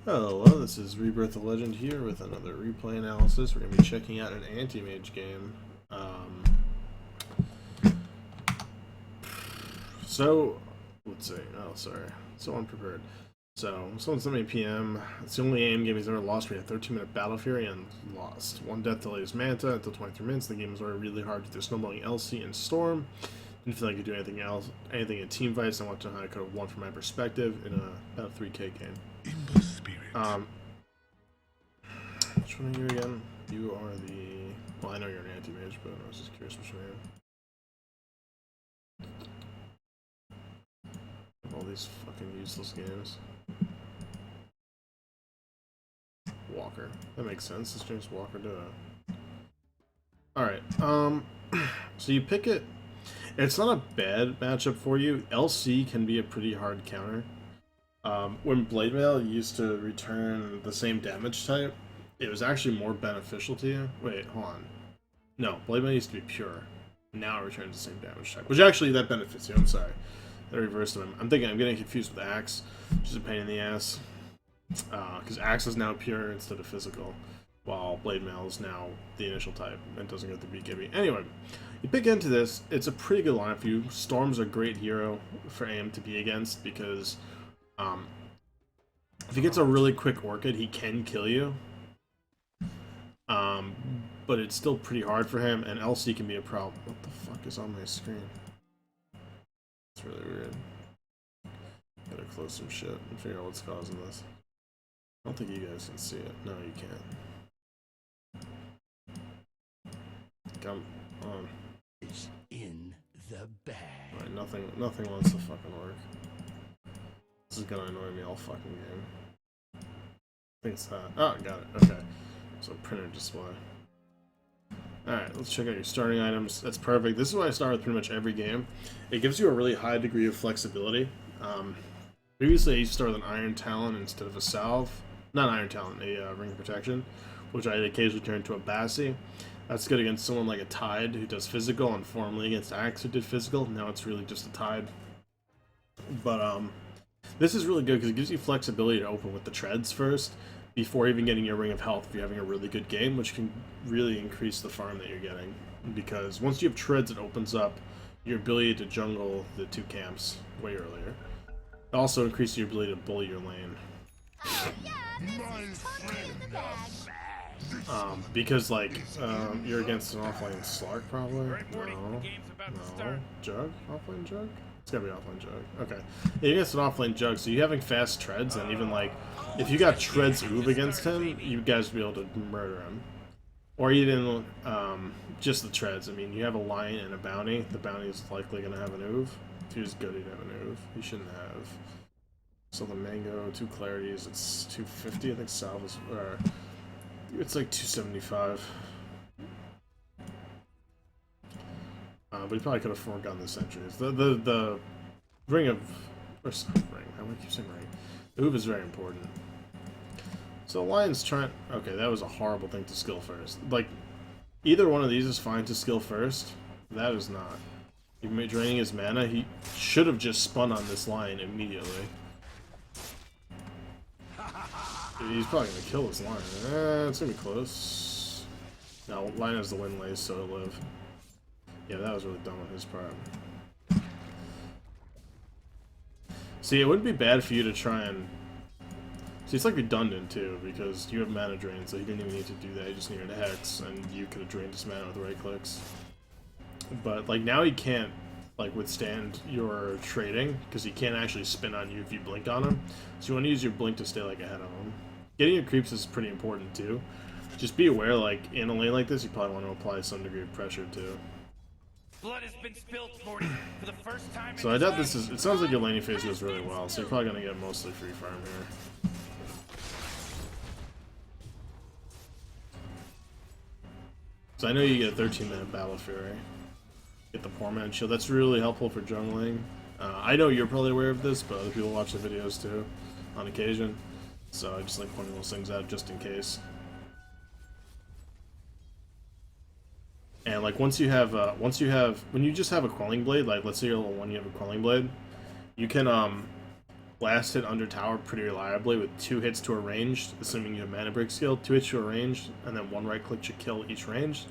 Hello, this is Rebirth of Legend here with another replay analysis. We're going to be checking out an Antimage game. Let's see. Oh, sorry. So unprepared. Someone sent me a PM. It's the only AM game he's ever lost. We had 13-minute Battle Fury and lost. One death delay his Manta until 23 minutes. The game was already really hard with the snowballing LC and Storm. Didn't feel like I could do anything else, anything in team fights. I want to know how I could have won from my perspective in about a 3K game. In the spirit. Which one are you again? You are the... Well, I know you're an anti-mage, but I was just curious which one you are. All these fucking useless games. Walker. That makes sense. It's James Walker, duh. Alright, so you pick it. It's not a bad matchup for you. LC can be a pretty hard counter. When Blade Mail used to return the same damage type, it was actually more beneficial to you. Wait, hold on. No, Blade Mail used to be pure. Now it returns the same damage type, which actually that benefits you. I'm sorry. I reversed them. I'm getting confused with Axe, which is a pain in the ass. Because Axe is now pure instead of physical, while Blade Mail is now the initial type and doesn't get the BKB. Anyway, you pick into this. It's a pretty good lineup for you. Storm's a great hero for AM to be against because if he gets a really quick Orchid, he can kill you. But it's still pretty hard for him, and LC can be a problem. What the fuck is on my screen? It's really weird. Gotta close some shit and figure out what's causing this. I don't think you guys can see it. No, you can't. Come on. It's in the bag. Alright, nothing wants to fucking work. This is gonna annoy me all fucking game. Thanks that. Oh, got it. Okay. So printer display. Alright, let's check out your starting items. That's perfect. This is what I start with pretty much every game. It gives you a really high degree of flexibility. Previously I used to start with an Iron Talon instead of a Salve. Not Iron Talon, a Ring of Protection, which I'd occasionally turn to a Bassi. That's good against someone like a Tide who does physical, and formerly against Axe who did physical. Now it's really just a Tide. But this is really good because it gives you flexibility to open with the treads first, before even getting your Ring of Health if you're having a really good game, which can really increase the farm that you're getting. Because once you have treads, it opens up your ability to jungle the two camps way earlier. It also increases your ability to bully your lane. Because like, you're against an offlane Slark probably? No. Jug? Offlane Jug? It's gotta be offlane Jug. Okay. Yeah, you're against an offlane Jug, so you having fast treads, and even like, if you got treads Oob against him, you guys would be able to murder him. Or even, just the treads. I mean, you have a lion and a bounty. The bounty is likely gonna have an Oob. If he was good, he'd have an Oob. He shouldn't have. So the mango, 2 clarities, it's 250, I think salve is, or it's like 275. But he probably could have foregone the sentries. The ring of, or ring, how do I keep saying ring? The Oob is very important. So Lion's trying, okay, that was a horrible thing to skill first. Like, either one of these is fine to skill first, that is not. You're draining his mana, he should have just spun on this Lion immediately. He's probably gonna kill this Lion. It's gonna be close. No, Lion has the wind lace, so it'll live. Yeah, that was really dumb on his part. See, it wouldn't be bad for you to try and... See, it's like redundant too, because you have mana drain, so he didn't even need to do that. He just needed a Hex, and you could have drained his mana with right clicks. But, like, now he can't, like, withstand your trading, because he can't actually spin on you if you blink on him. So you want to use your blink to stay, like, ahead of him. Getting your creeps is pretty important, too. Just be aware, like, in a lane like this, you probably want to apply some degree of pressure, too. Blood has been spilled, Morty, for the first time. So I doubt this is... It sounds like your laning phase goes really well, so you're probably going to get mostly free farm here. So I know you get a 13-minute Battle Fury. Get the Poor Man Shield. That's really helpful for jungling. I know you're probably aware of this, but other people watch the videos too, on occasion. So I just like pointing those things out just in case. And like when you just have a Quelling Blade, like let's say you're level 1, you have a Quelling Blade, you can last hit under tower pretty reliably with 2 hits to a ranged, assuming you have mana break skill, 2 hits to a ranged, and then 1 right click should kill each ranged,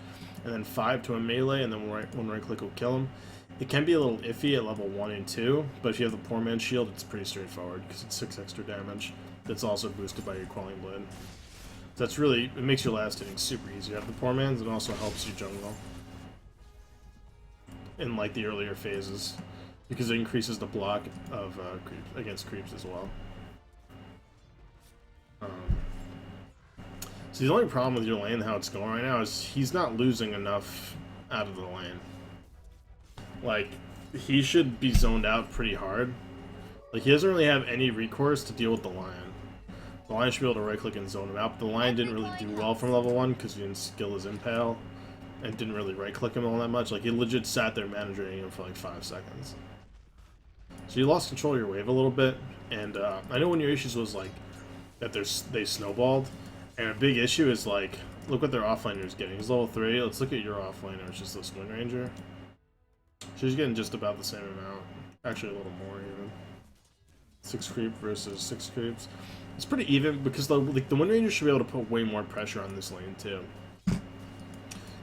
and then 5 to a melee, and then 1 right click will kill him. It can be a little iffy at level 1 and 2, but if you have the Poor Man's Shield, it's pretty straightforward, because it's 6 extra damage. That's also boosted by your Quelling Blade. So that's really, it makes your last hitting super easy. You have the Poor Man's, and it also helps you jungle in like the earlier phases, because it increases the block of creeps, against creeps as well. So the only problem with your lane, how it's going right now, is he's not losing enough out of the lane. Like, he should be zoned out pretty hard. Like, he doesn't really have any recourse to deal with the Lion. The Lion should be able to right-click and zone him out, but the Lion didn't really do well from level 1 because he didn't skill his Impale and didn't really right-click him all that much. Like, he legit sat there managing him for like 5 seconds. So you lost control of your wave a little bit, and I know one of your issues was like that they snowballed, and a big issue is like, look what their offlaner is getting. He's level 3. Let's look at your offlaner, which is this Wind Ranger. She's getting just about the same amount, actually a little more even. 6 creep versus 6 creeps. It's pretty even because the Wind Ranger should be able to put way more pressure on this lane too,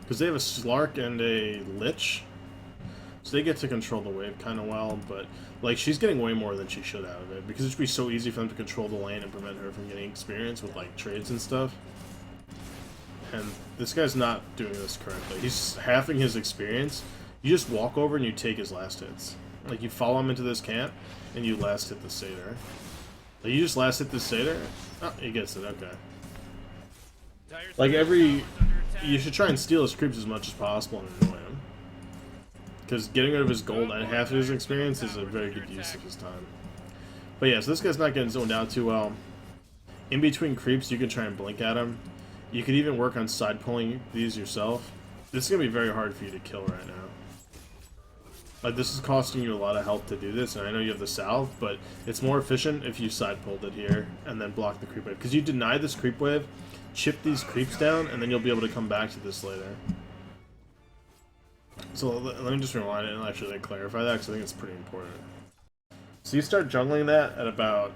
because they have a Slark and a Lich. So they get to control the wave kind of well, but like she's getting way more than she should out of it because it should be so easy for them to control the lane and prevent her from getting experience with like trades and stuff. And this guy's not doing this correctly. He's halving his experience. You just walk over and you take his last hits. Like you follow him into this camp and you last hit the Satyr. Like you just last hit the Satyr. Oh, he gets it. Okay. Like you should try and steal his creeps as much as possible and annoy him. Because getting rid of his gold and half of his experience is a very good use of his time. But yeah, so this guy's not getting zoned out too well. In between creeps, you can try and blink at him. You could even work on side pulling these yourself. This is going to be very hard for you to kill right now. Like, this is costing you a lot of health to do this, and I know you have the salve, but it's more efficient if you side pulled it here and then block the creep wave. Because you deny this creep wave, chip these creeps down, and then you'll be able to come back to this later. So let me just rewind it and actually like, clarify that because I think it's pretty important. So you start jungling that at about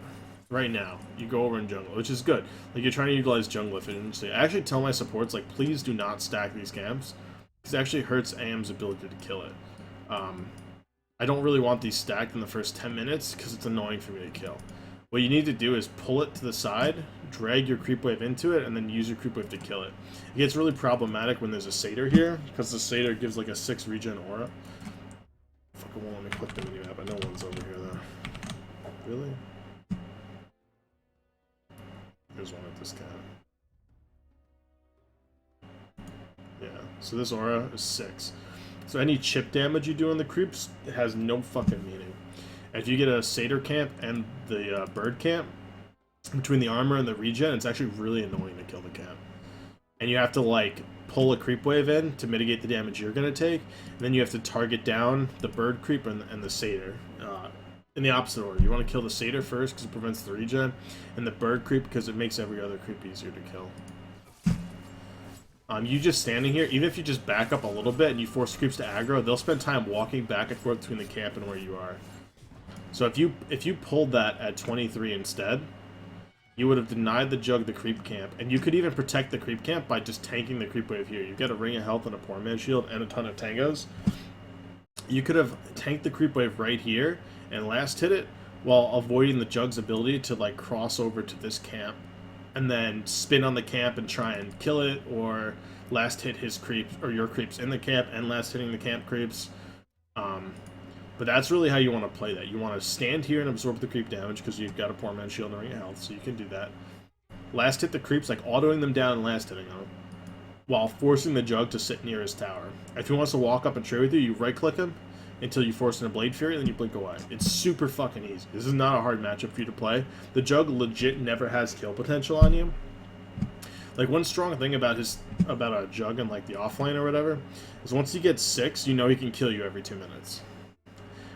right now. You go over and jungle, which is good. Like you're trying to utilize jungle efficiency. I actually tell my supports like, please do not stack these camps because it actually hurts AM's ability to kill it. I don't really want these stacked in the first 10 minutes because it's annoying for me to kill. What you need to do is pull it to the side, drag your creep wave into it, and then use your creep wave to kill it. It gets really problematic when there's a Satyr here, because the Satyr gives like a 6 regen aura. Fucking won't let me click the mini map. I know one's over here though. Really? There's one at this cap. Yeah, so this aura is 6. So any chip damage you do on the creeps, it has no fucking meaning. And if you get a Satyr camp and the bird camp, between the armor and the regen, it's actually really annoying to kill the camp. And you have to like pull a creep wave in to mitigate the damage you're going to take, and then you have to target down the bird creep and the Satyr. In the opposite order. You want to kill the Satyr first because it prevents the regen, and the bird creep because it makes every other creep easier to kill. You just standing here, even if you just back up a little bit and you force creeps to aggro, they'll spend time walking back and forth between the camp and where you are. So if you pulled that at 23 instead, you would have denied the Jug the creep camp, and you could even protect the creep camp by just tanking the creep wave here. You've got a ring of health and a Poor Man's Shield and a ton of tangos. You could have tanked the creep wave right here and last hit it while avoiding the Jug's ability to like cross over to this camp and then spin on the camp and try and kill it, or last hit his creeps or your creeps in the camp and last hitting the camp creeps. But that's really how you want to play that. You want to stand here and absorb the creep damage because you've got a Poor Man's Shield and a ring of health, so you can do that. Last hit the creeps, like autoing them down and last hitting them, while forcing the Jug to sit near his tower. If he wants to walk up and trade with you, you right click him until you force in a Blade Fury, and then you blink away. It's super fucking easy. This is not a hard matchup for you to play. The Jug legit never has kill potential on you. Like, one strong thing about a Jug and like the offlane or whatever is once he gets 6, you know he can kill you every 2 minutes.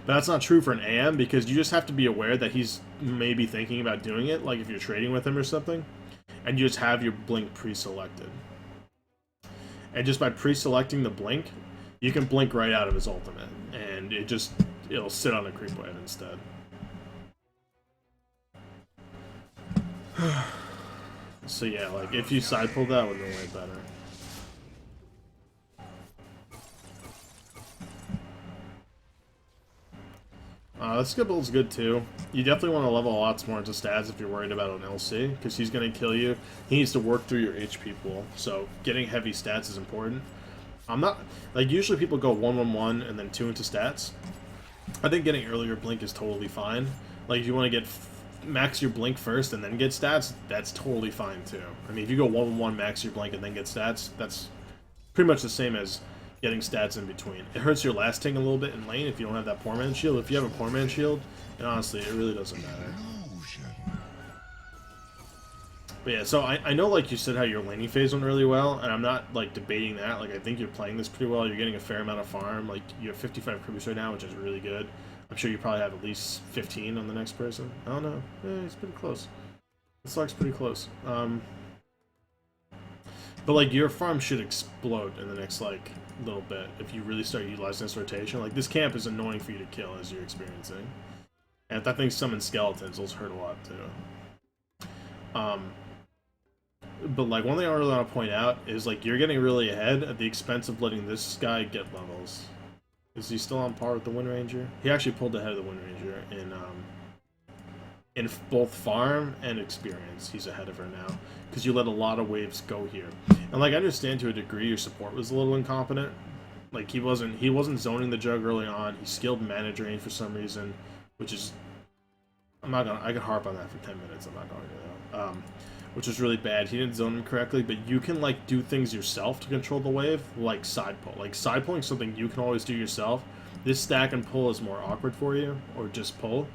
But that's not true for an AM, because you just have to be aware that he's maybe thinking about doing it, like if you're trading with him or something, and you just have your blink pre-selected. And just by pre-selecting the blink, you can blink right out of his ultimate, and it'll sit on a creep wave instead. So yeah, like if you side pulled that, would have been way better. This skill build's good too. You definitely want to level lots more into stats if you're worried about an LC, because he's going to kill you. He needs to work through your HP pool, so getting heavy stats is important. I'm not... Like, usually people go 1-1-1 and then 2 into stats. I think getting earlier blink is totally fine. Like, if you want to get... max your blink first and then get stats, that's totally fine too. I mean, if you go 1-1, max your blink and then get stats, that's pretty much the same as getting stats in between. It hurts your lasting a little bit in lane if you don't have that poor man shield. If you have a poor man shield, and honestly, it really doesn't matter. But yeah, so I know, like you said, how your laning phase went really well, and I'm not, like, debating that. Like, I think you're playing this pretty well. You're getting a fair amount of farm. Like, you have 55 creeps right now, which is really good. I'm sure you probably have at least 15 on the next person. I don't know. Yeah, it's pretty close. This looks pretty close. But, like, your farm should explode in the next, like, little bit if you really start utilizing this rotation. Like, this camp is annoying for you to kill as you're experiencing. And if that thing summons skeletons, those hurt a lot, too. But, like, one thing I really want to point out is, like, you're getting really ahead at the expense of letting this guy get levels. Is he still on par with the Wind Ranger? He actually pulled ahead of the Wind Ranger in both farm and experience. He's ahead of her now because you let a lot of waves go here. And like I understand to a degree, your support was a little incompetent. Like he wasn't zoning the jug early on. He skilled mana drain for some reason, which is I could harp on that for 10 minutes. I'm not going to though. Which is really bad. He didn't zone him correctly, but you can like do things yourself to control the wave, like side pull. Like side pulling is something you can always do yourself. This stack and pull is more awkward for you, or just pull.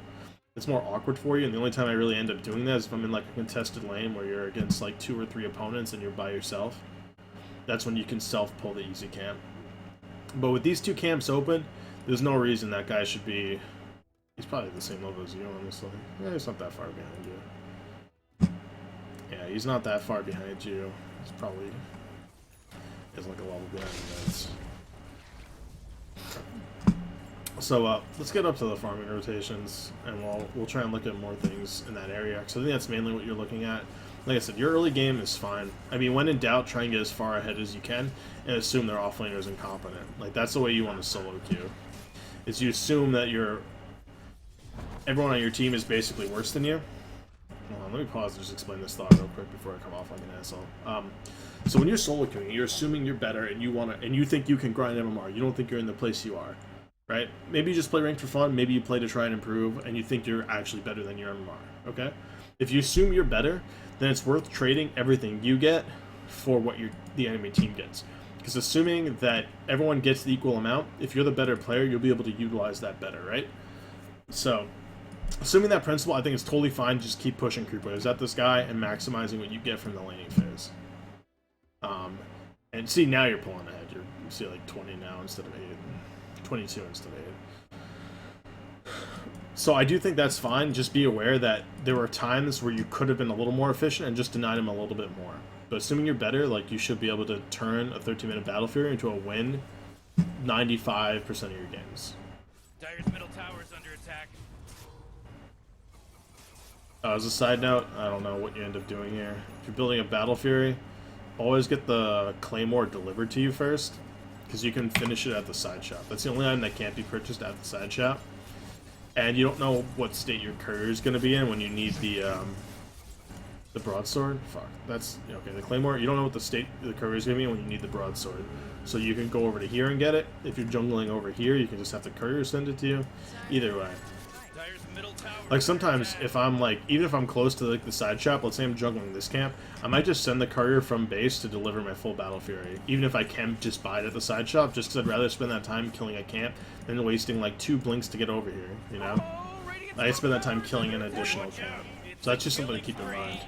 It's more awkward for you, and the only time I really end up doing that is if I'm in like a contested lane where you're against like 2 or 3 opponents and you're by yourself. That's when you can self-pull the easy camp. But with these 2 camps open, there's no reason that guy should be... He's probably the same level as you, honestly. Yeah, he's not that far behind you. Yeah, he's not that far behind you. He's probably... He's like a level behind you guys. So, let's get up to the farming rotations, and we'll try and look at more things in that area, because I think that's mainly what you're looking at. Like I said, your early game is fine. I mean, when in doubt, try and get as far ahead as you can, and assume their offlaner is incompetent. Like, that's the way you want to solo queue. Is you assume that everyone on your team is basically worse than you. Hold on, let me pause and just explain this thought real quick before I come off like an asshole. So when you're solo queuing, you're assuming you're better, and you think you can grind MMR. You don't think you're in the place you are. Right? Maybe you just play ranked for fun, maybe you play to try and improve, and you think you're actually better than your MMR, okay? If you assume you're better, then it's worth trading everything you get for what the enemy team gets. Because assuming that everyone gets the equal amount, if you're the better player, you'll be able to utilize that better, right? So, assuming that principle, I think it's totally fine, just keep pushing creep waves at this guy and maximizing what you get from the laning phase. And see, now you're pulling ahead. You see like 20 now instead of 8. 22 instead of 8. So I do think that's fine. Just be aware that there were times where you could have been a little more efficient and just denied him a little bit more. But assuming you're better, like you should be able to turn a 13-minute Battle Fury into a win 95% of your games. Dire's middle tower is under attack. As a side note, I don't know what you end up doing here. If you're building a Battle Fury, always get the Claymore delivered to you first, because you can finish it at the side shop. That's the only item that can't be purchased at the side shop. And you don't know what state your courier is going to be in when you need the broadsword. Fuck, that's okay. The Claymore, you don't know what the state the courier is going to be in when you need the broadsword. So you can go over to here and get it. If you're jungling over here, you can just have the courier send it to you. Either way. Like sometimes if I'm like, even if I'm close to like the side shop, let's say I'm jungling this camp, I might just send the courier from base to deliver my full Battle Fury. Even if I can just buy it at the side shop, just because I'd rather spend that time killing a camp than wasting like 2 blinks to get over here, you know? I spend that time killing an additional camp. So that's just something to keep in mind.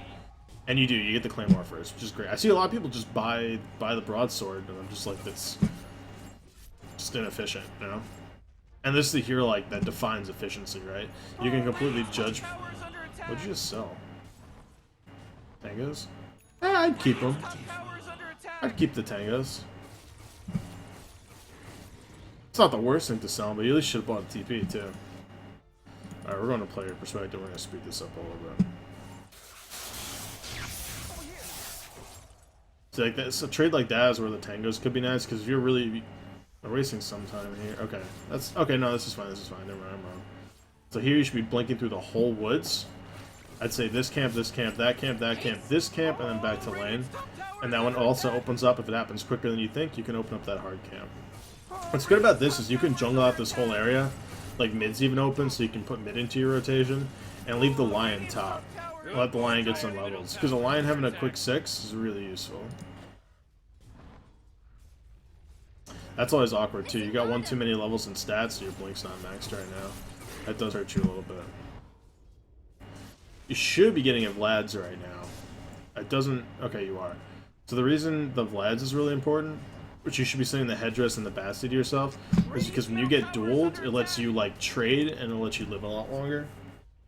And you get the Claymore first, which is great. I see a lot of people just buy the broadsword, and I'm just like, that's just inefficient, you know? And this is the hero like that defines efficiency, right? You can completely judge. What'd you just sell? Tangos? I'd keep them. I'd keep the Tangos. It's not the worst thing to sell, but you at least should have bought a TP too. Alright, we're going to player perspective. We're going to speed this up a little bit. So like a trade like that is where the tangos could be nice, because if you're really wasting some time here. Okay, that's okay. No, this is fine. This is fine. Never mind. I'm wrong. So here you should be blinking through the whole woods. I'd say this camp, that camp, this camp, and then back to lane. And that one also opens up, if it happens quicker than you think, you can open up that hard camp. What's good about this is you can jungle out this whole area, like mid's even open, so you can put mid into your rotation, and leave the lion top. Let the lion get some levels, because a lion having a quick 6 is really useful. That's always awkward too. You got one too many levels in stats, so your blink's not maxed right now. That does hurt you a little bit. You should be getting a Vlad's right now. It doesn't... Okay, you are. So the reason the Vlad's is really important, which you should be sending the headdress and the bastard to yourself, is because when you get dueled, it lets you like trade and it lets you live a lot longer.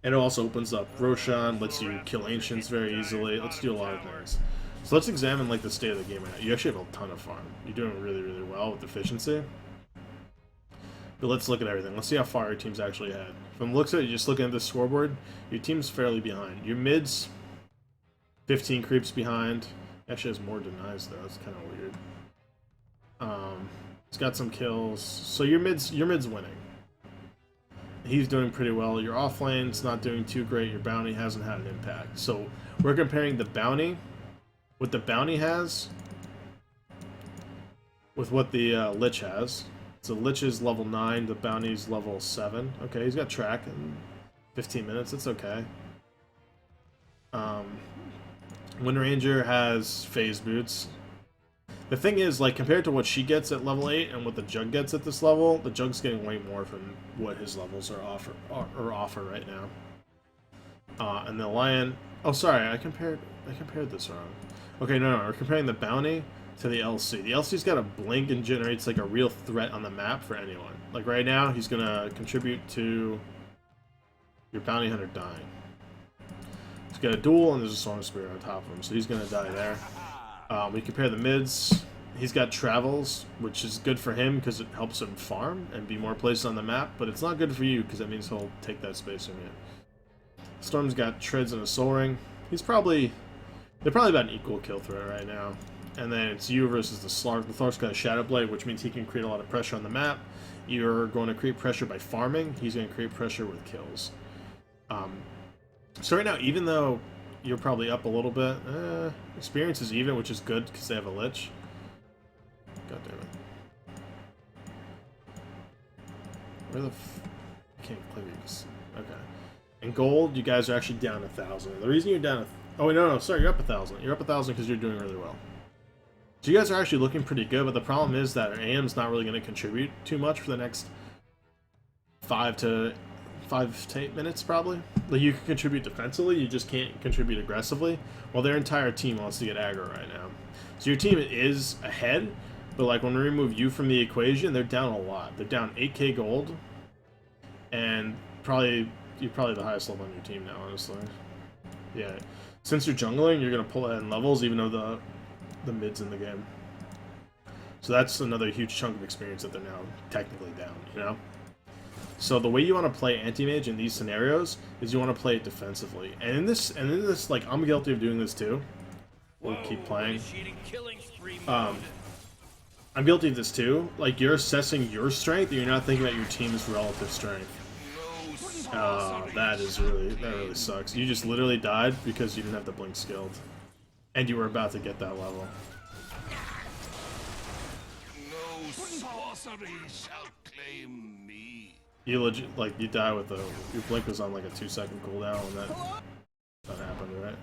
And it also opens up Roshan, lets you kill ancients very easily, lets you do a lot of things. So let's examine like the state of the game right now. You actually have a ton of farm. You're doing really, really well with efficiency. But let's look at everything. Let's see how far your team's actually ahead. From the looks of it, you're just looking at the scoreboard, your team's fairly behind. Your mid's 15 creeps behind. Actually has more denies though, it's kind of weird. It's got some kills. So your mid's winning. He's doing pretty well. Your offlane's not doing too great. Your bounty hasn't had an impact. So we're comparing the bounty, what the bounty has, with what the Lich has. So Lich is level 9, the bounty's level 7. Okay, he's got track in 15 minutes, it's okay. Wind Ranger has phase boots. The thing is, like, compared to what she gets at level 8 and what the Jug gets at this level, the Jug's getting way more from what his levels are offer right now. And the Lion... Oh, sorry, I compared this wrong. Okay, no, we're comparing the bounty to the LC. The LC's got a blink and generates like a real threat on the map for anyone. Like right now, he's gonna contribute to your bounty hunter dying. He's got a duel and there's a Storm Spirit on top of him, so he's gonna die there. We compare the mids. He's got travels, which is good for him because it helps him farm and be more places on the map, but it's not good for you because that means he'll take that space from you. Storm's got treads and a soul ring. They're probably about an equal kill threat right now. And then it's you versus the Slark. The Slark's got a Shadow Blade, which means he can create a lot of pressure on the map. You're going to create pressure by farming. He's going to create pressure with kills. So right now, even though you're probably up a little bit, experience is even, which is good because they have a Lich. God damn it. Where the I can't clear these. Okay. In gold, you guys are actually down 1,000. The reason you're down oh, wait, no, sorry, you're up 1,000. You're up 1,000 because you're doing really well. So you guys are actually looking pretty good, but the problem is that AM's not really going to contribute too much for the next 5 to 8 minutes, probably. Like, you can contribute defensively, you just can't contribute aggressively, while their entire team wants to get aggro right now. So your team is ahead, but like when we remove you from the equation, they're down a lot. They're down 8k gold, and you're probably the highest level on your team now, honestly. Yeah. Since you're jungling, you're going to pull that in levels, even though the mid's in the game. So that's another huge chunk of experience that they're now technically down, you know? So the way you want to play Antimage in these scenarios is you want to play it defensively. And in this, like, I'm guilty of doing this too. We'll keep playing. I'm guilty of this too. Like, you're assessing your strength, and you're not thinking about your team's relative strength. That really sucks. You just literally died because you didn't have the blink skilled. And you were about to get that level. No sorcery shall claim me. You legit, like, you die with your blink was on like a 2-second cooldown when that happened, right?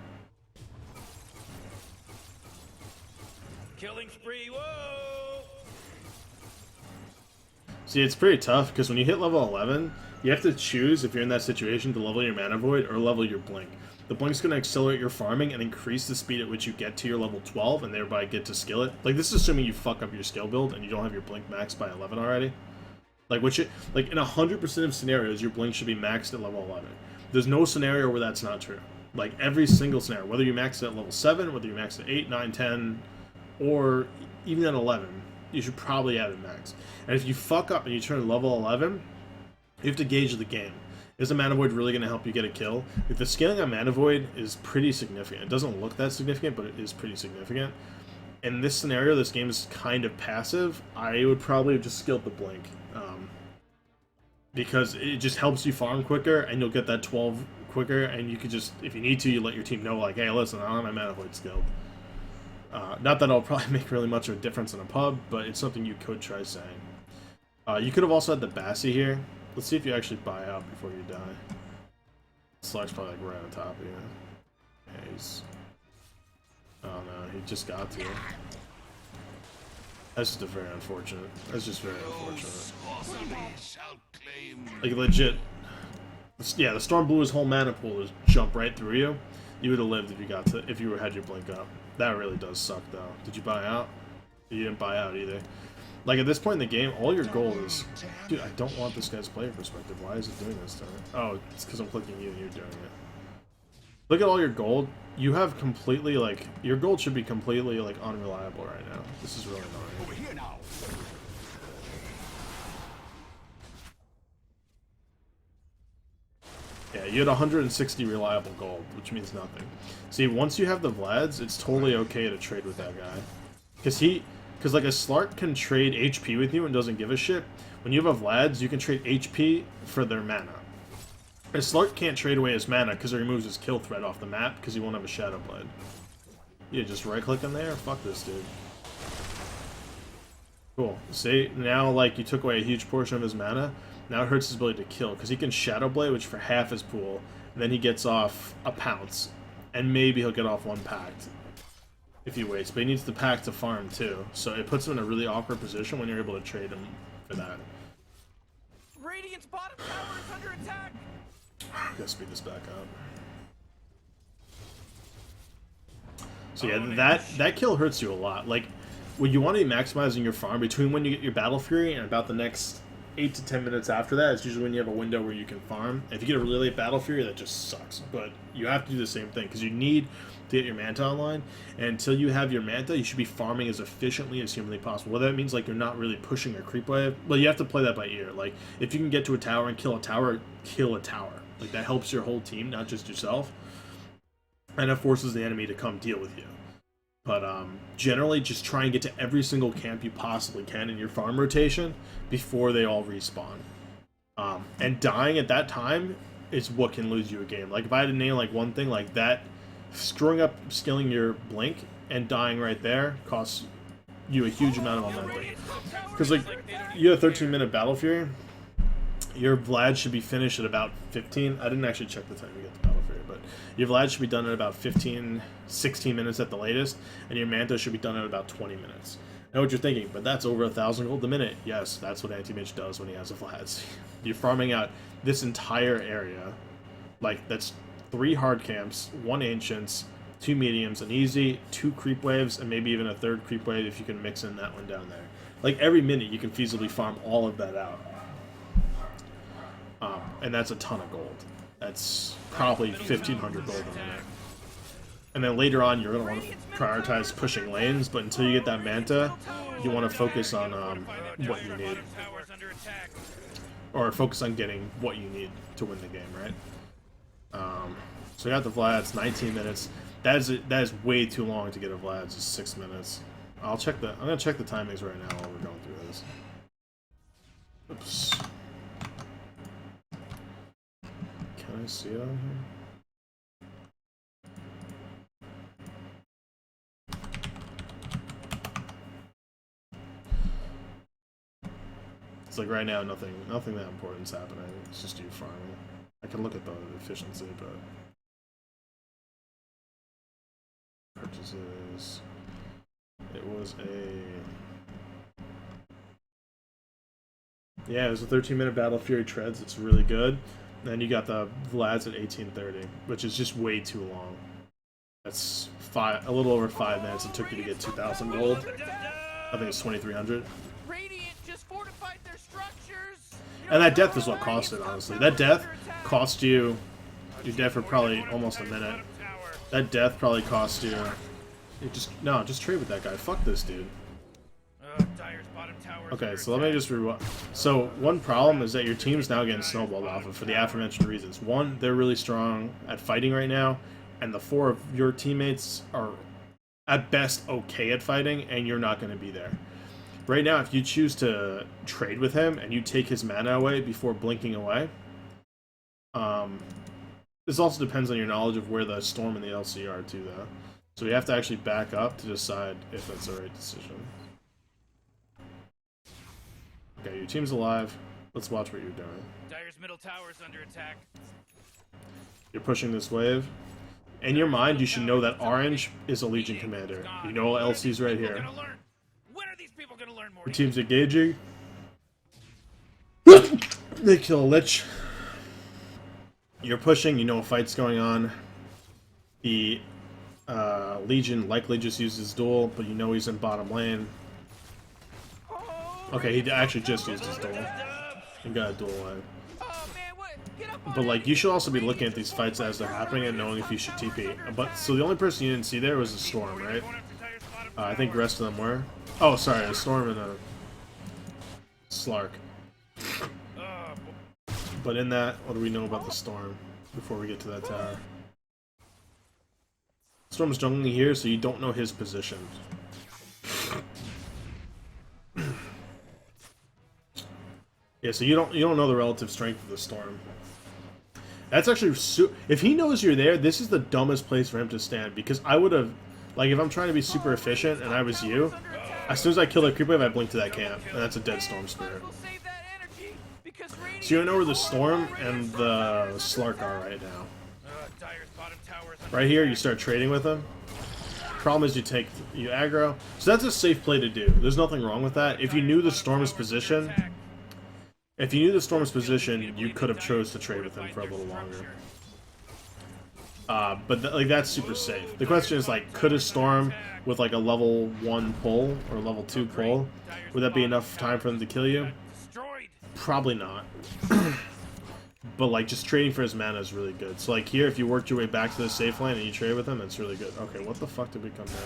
Killing spree, whoa! See, it's pretty tough because when you hit level 11, you have to choose if you're in that situation to level your mana void or level your blink. The blink's going to accelerate your farming and increase the speed at which you get to your level 12 and thereby get to skill it. Like, this is assuming you fuck up your skill build and you don't have your blink maxed by 11 already. Like, like in 100% of scenarios, your blink should be maxed at level 11. There's no scenario where that's not true. Like, every single scenario, whether you max it at level 7, whether you max it at 8, 9, 10, or even at 11, you should probably have it max. And if you fuck up and you turn level 11, you have to gauge the game. Is a Mana Void really going to help you get a kill? If the scaling on Mana Void is pretty significant, it doesn't look that significant, but it is pretty significant. in this scenario, this game is kind of passive. I would probably just skip the blink. Because it just helps you farm quicker, and you'll get that 12 quicker, and you could just, if you need to, you let your team know, like, hey, listen, I don't have my mana blade skilled. Not that it'll probably make really much of a difference in a pub, but it's something you could try saying. You could have also had the Bassi here. Let's see if you actually buy out before you die. Slack's probably like right on top of you. Yeah, he's... Oh no, he just got to. That's just very unfortunate. That's just very unfortunate. Like legit. Yeah, the Storm blew his whole mana pool to jump right through you. You would have lived if you got to, if you had your blink up. That really does suck though. Did you buy out? You didn't buy out either. Like at this point in the game, all your goal is, dude, I don't want this guy's player perspective. Why is it doing this to me? Oh, it's because I'm clicking you and you're doing it. Look at all your gold. You have completely, like, your gold should be completely, like, unreliable right now. This is really annoying. Over here now. Yeah, you had 160 reliable gold, which means nothing. See, once you have the Vlads, it's totally okay to trade with that guy. Because like a Slark can trade HP with you and doesn't give a shit. When you have a Vlads, you can trade HP for their mana. A Slark can't trade away his mana because it removes his kill threat off the map because he won't have a Shadow Blade. Yeah, just right click in there? Fuck this dude. Cool. See, now like you took away a huge portion of his mana. Now it hurts his ability to kill because he can Shadow Blade, which for half his pool, and then he gets off a Pounce. And maybe he'll get off one Pact if he waits. But he needs the Pact to farm too. So it puts him in a really awkward position when you're able to trade him for that. Radiant's bottom tower is under attack. Gotta speed this back up. So yeah, that kill hurts you a lot. Like, when you want to be maximizing your farm, between when you get your Battle Fury and about the next 8 to 10 minutes after that, it's usually when you have a window where you can farm. If you get a really late Battle Fury, that just sucks. But you have to do the same thing, because you need to get your Manta online, and until you have your Manta, you should be farming as efficiently as humanly possible. Well, that means, like, you're not really pushing your creep wave. Well, you have to play that by ear. Like, if you can get to a tower and kill a tower, kill a tower. Like, that helps your whole team, not just yourself. And it forces the enemy to come deal with you. But generally, just try and get to every single camp you possibly can in your farm rotation before they all respawn. And dying at that time is what can lose you a game. Like, if I had to name, like, one thing like that, screwing up skilling your blink and dying right there costs you a huge amount of momentum. Because, like, you have a 13-minute Battle Fury. Your Vlad should be finished at about 15. I didn't actually check the time you get the Battle Fury, but your Vlad should be done at about 15, 16 minutes at the latest, and your Manta should be done at about 20 minutes. I know what you're thinking, but that's over 1,000 gold a minute. Yes, that's what Antimage does when he has a Vlad. You're farming out this entire area. Like, that's 3 hard camps, 1 Ancients, 2 mediums, an easy, 2 creep waves, and maybe even a 3rd creep wave if you can mix in that one down there. Like, every minute you can feasibly farm all of that out. And that's a ton of gold. That's probably 1,500 gold a minute. And then later on, you're going to want to prioritize pushing lanes, but until you get that Manta, you want to focus on what you need. Or focus on getting what you need to win the game, right? So you got the Vlads, 19 minutes. That is way too long to get a Vlad, just 6 minutes. I'm going to check the timings right now while we're going through this. Oops. Can I see it on here? It's like right now, nothing that important's happening. It's just you farming. I can look at the efficiency, but purchases. It was it was a 13-minute Battle Fury Treads. It's really good. Then you got the Vlads at 1830, which is just way too long. That's a little over 5 minutes it took you to get 2,000 gold. I think it's 2,300. And that death is what cost it, honestly. That death cost you... You're dead for probably almost a minute. That death probably cost you... just trade with that guy. Fuck this dude. Okay, so let me just rewind. So, one problem is that your team's now getting snowballed off of for the aforementioned reasons. One, they're really strong at fighting right now, and the 4 of your teammates are at best okay at fighting, and you're not going to be there. Right now, if you choose to trade with him and you take his mana away before blinking away, this also depends on your knowledge of where the Storm and the LC are too, though. So you have to actually back up to decide if that's the right decision. Okay, your team's alive. Let's watch what you're doing. Dire's middle tower is under attack. You're pushing this wave. In your mind, you should know that orange is a Legion commander. You know LC's right here. When are these people gonna learn more? Your team's engaging. They kill a Lich. You're pushing, you know a fight's going on. The Legion likely just used his duel, but you know he's in bottom lane. Okay, he actually just used his duel. He got a duel lane. But like, you should also be looking at these fights as they're happening and knowing if you should TP. But so the only person you didn't see there was a Storm, right? I think the rest of them were. Oh, sorry, a Storm and a Slark. But in that, what do we know about the Storm before we get to that tower? Storm's jungling here, so you don't know his position. Yeah, so you don't know the relative strength of the Storm. That's actually if he knows you're there, this is the dumbest place for him to stand, because I would have, like, if I'm trying to be super efficient and I was you, as soon as I kill that creep wave, I blink to that camp, and that's a dead Storm Spirit. So you don't know where the Storm and the Slark are right now. Right here, you start trading with them. Problem is you aggro. So that's a safe play to do. There's nothing wrong with that. If you knew the Storm's position, you could have chose to trade with him for a little longer. But like, that's super safe. The question is, like, could a Storm with like a level 1 pull or level 2 pull, would that be enough time for them to kill you? Probably not. But like, just trading for his mana is really good. So like here, if you worked your way back to the safe lane and you trade with him, that's really good. Okay, what the fuck did we come down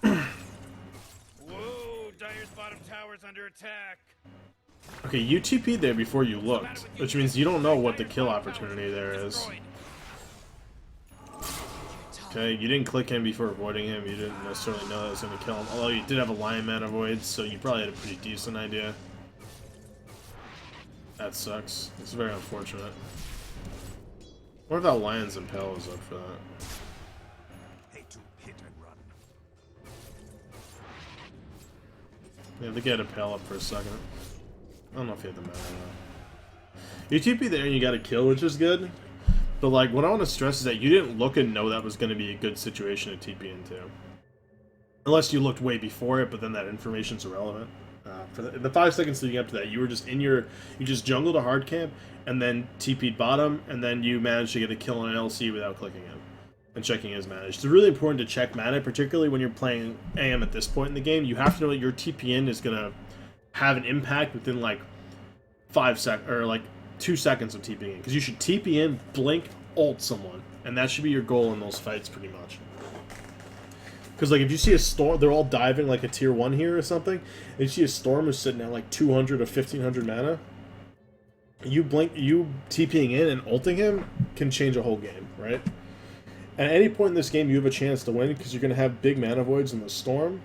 here for? Whoa, Dire's bottom tower's under attack. Okay, you TP'd there before you looked, which means you don't know what the kill opportunity there is. Okay, you didn't click him before avoiding him. You didn't necessarily know that was going to kill him. Although you did have a Lion mana void, so you probably had a pretty decent idea. That sucks. It's very unfortunate. What if that Lion's Impale is up for that? Yeah, they get Impale up for a second. I don't know if he had the mana though. You TP there and you got a kill, which is good. But like, what I want to stress is that you didn't look and know that was going to be a good situation to TP into. Unless you looked way before it, but then that information's irrelevant. For the 5 seconds leading up to that, you were just you just jungled a hard camp, and then TP'd bottom, and then you managed to get a kill on an LC without clicking him. And checking his mana. It's really important to check mana, particularly when you're playing AM at this point in the game. You have to know that your TPN is going to have an impact within like 2 seconds of TPing in. Because you should TP in, blink, ult someone. And that should be your goal in those fights, pretty much. Because like, if you see a Storm, they're all diving like a tier 1 here or something, and you see a Storm who's sitting at like 200 or 1500 mana, you TPing in and ulting him can change a whole game, right? At any point in this game, you have a chance to win, because you're going to have big mana voids in the Storm,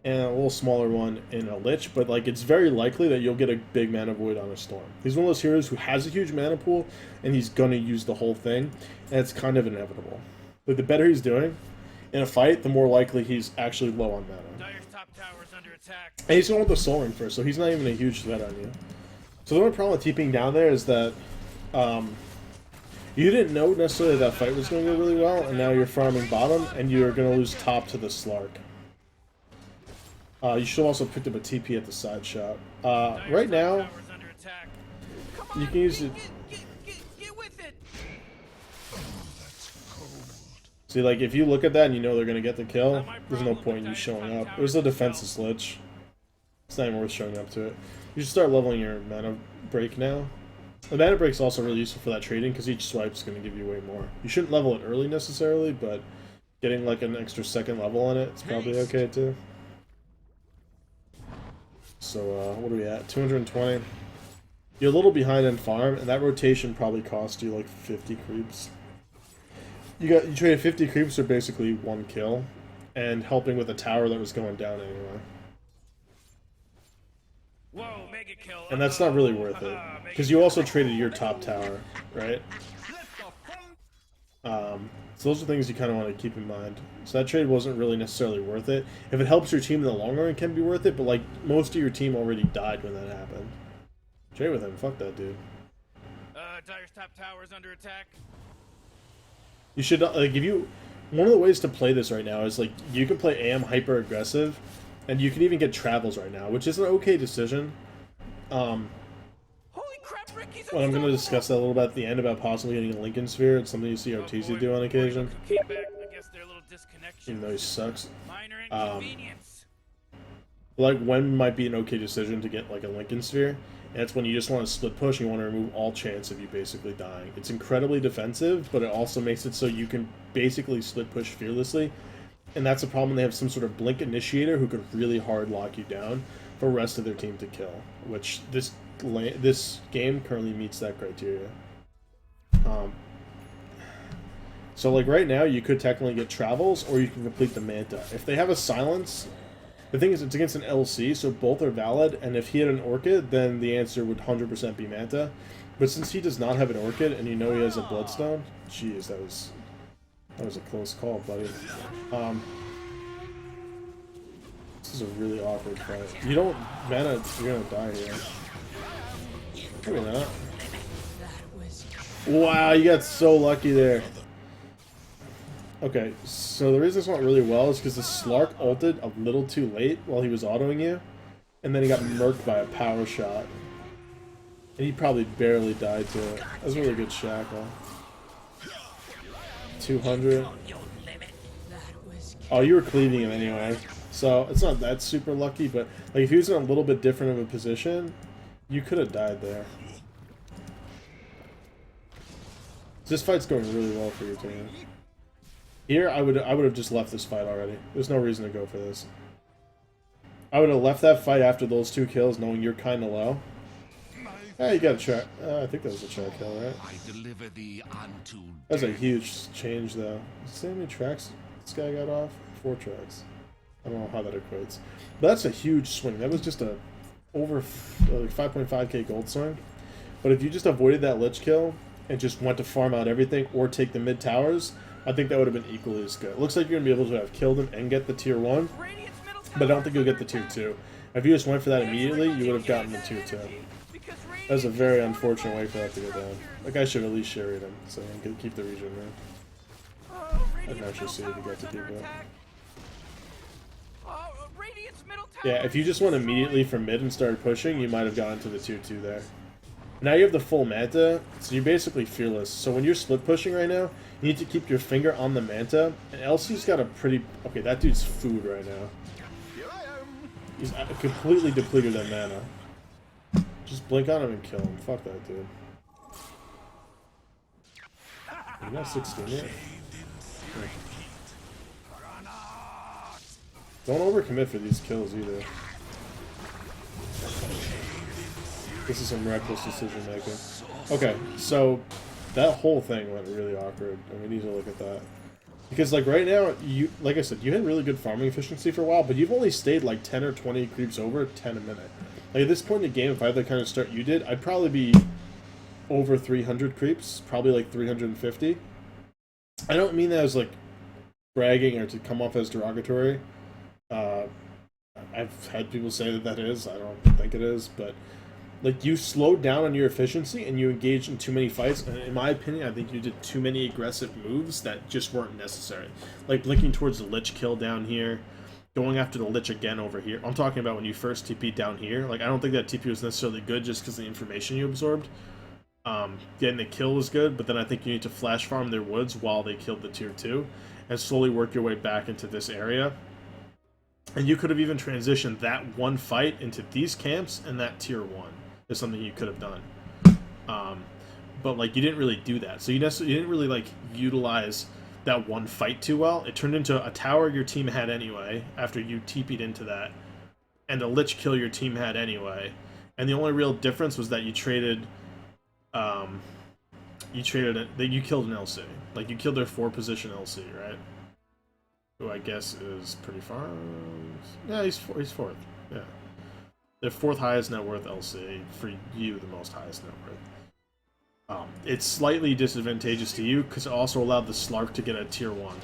and a little smaller one in a Lich, but like, it's very likely that you'll get a big mana void on a Storm. He's one of those heroes who has a huge mana pool, and he's going to use the whole thing, and it's kind of inevitable. But the better he's doing in a fight, the more likely he's actually low on mana. Dire's top tower's under attack. And he's going with the Soul Ring first, so he's not even a huge threat on you. So the only problem with TPing down there is that you didn't know necessarily that fight was going to go really well, and now you're farming bottom, and you're going to lose top to the Slark. You should also pick up a TP at the side shot. Right now, you can use it. See, like, if you look at that and you know they're going to get the kill, there's no point in you showing up. It was a defenseless Lich. It's not even worth showing up to it. You should start leveling your mana break now. The mana break is also really useful for that trading, because each swipe is going to give you way more. You shouldn't level it early necessarily, but getting like an extra second level on it, it's probably okay too. So, what are we at? 220. You're a little behind in farm, and that rotation probably cost you like 50 creeps. You traded 50 creeps for basically 1 kill, and helping with a tower that was going down anyway. Whoa, mega kill. And that's not really worth it. Because you also traded your top tower, right? So those are things you kind of want to keep in mind. So that trade wasn't really necessarily worth it. If it helps your team in the long run, it can be worth it, but like, most of your team already died when that happened. Trade with him, fuck that dude. Dire's top tower is under attack. You should, like, if you... One of the ways to play this right now is, like, you can play AM hyper aggressive, and you can even get travels right now, which is an okay decision. Holy crap, Ricky's Well, I'm going to discuss that a little bit at the end about possibly getting a Lincoln Sphere. It's something you see RTZ do on occasion. Came back. I guess they're a little disconnection. Even though he sucks. Minor inconvenience. Like, when might be an okay decision to get, like, a Lincoln Sphere? And it's when you just want to split push and you want to remove all chance of you basically dying. It's incredibly defensive, but it also makes it so you can basically split push fearlessly. And that's a problem when they have some sort of blink initiator who could really hard lock you down for the rest of their team to kill. Which this game currently meets that criteria. So like right now you could technically get travels or you can complete the Manta. If they have a silence... The thing is, it's against an LC, so both are valid, and if he had an Orchid, then the answer would 100% be Manta. But since he does not have an Orchid, and you know he has a Bloodstone, jeez, that was a close call, buddy. This is a really awkward fight. You don't mana, you're gonna die here. Maybe not. Wow, you got so lucky there. Okay, so the reason this went really well is because the Slark ulted a little too late while he was autoing you, and then he got murked by a power shot. And he probably barely died to it. That was a really good shackle. 200. Oh, you were cleaving him anyway, so it's not that super lucky, but like if he was in a little bit different of a position, you could have died there. This fight's going really well for your team. Here, I would have just left this fight already. There's no reason to go for this. I would have left that fight after those 2 kills, knowing you're kind of low. Hey, you got a track. I think that was a track kill, right? That's a huge change, though. See how many tracks this guy got off? 4 tracks. I don't know how that equates. But that's a huge swing. That was just a over like 5.5k gold swing. But if you just avoided that Lich kill and just went to farm out everything or take the mid towers, I think that would have been equally as good. It looks like you're going to be able to have killed him and get the tier 1, but I don't think you'll get the tier 2. If you just went for that immediately, you would have gotten the tier 2. That was a very unfortunate way for that to go down. That guy should at least share him, so he can keep the region, man. I can actually see if he got to keep it. Yeah, if you just went immediately from mid and started pushing, you might have gotten to the tier 2 there. Now you have the full Manta, so you're basically fearless. So when you're split pushing right now, you need to keep your finger on the Manta. And LC's got a pretty... Okay, that dude's food right now. He's completely depleted of mana. Just blink on him and kill him. Fuck that dude. You got 16 yet? Don't overcommit for these kills either. This is some reckless decision making. Okay, so that whole thing went really awkward, and we need to look at that. Because like right now, like I said, you had really good farming efficiency for a while, but you've only stayed like 10 or 20 creeps over 10 a minute. Like at this point in the game, if I had the kind of start you did, I'd probably be over 300 creeps, probably like 350. I don't mean that as like bragging or to come off as derogatory. I've had people say that that is. I don't think it is, but like you slowed down on your efficiency and you engaged in too many fights. And in my opinion, I think you did too many aggressive moves that just weren't necessary. Like blinking towards the Lich kill down here, going after the Lich again over here. I'm talking about when you first TP'd down here. Like I don't think that TP was necessarily good just because of the information you absorbed. Getting the kill was good, but then I think you need to flash farm their woods while they killed the tier 2 and slowly work your way back into this area. And you could have even transitioned that one fight into these camps and that tier 1 is something you could have done. But like you didn't really do that. So you didn't really like utilize that one fight too well. It turned into a tower your team had anyway after you TP'd into that, and a Lich kill your team had anyway. And the only real difference was that you traded you traded it. You killed an LC. Like you killed their 4-position LC, right? Who I guess is pretty far. Yeah, he's fourth. Yeah, their 4th highest net worth LC. For you, the most highest net worth. It's slightly disadvantageous to you because it also allowed the Slark to get a tier 1.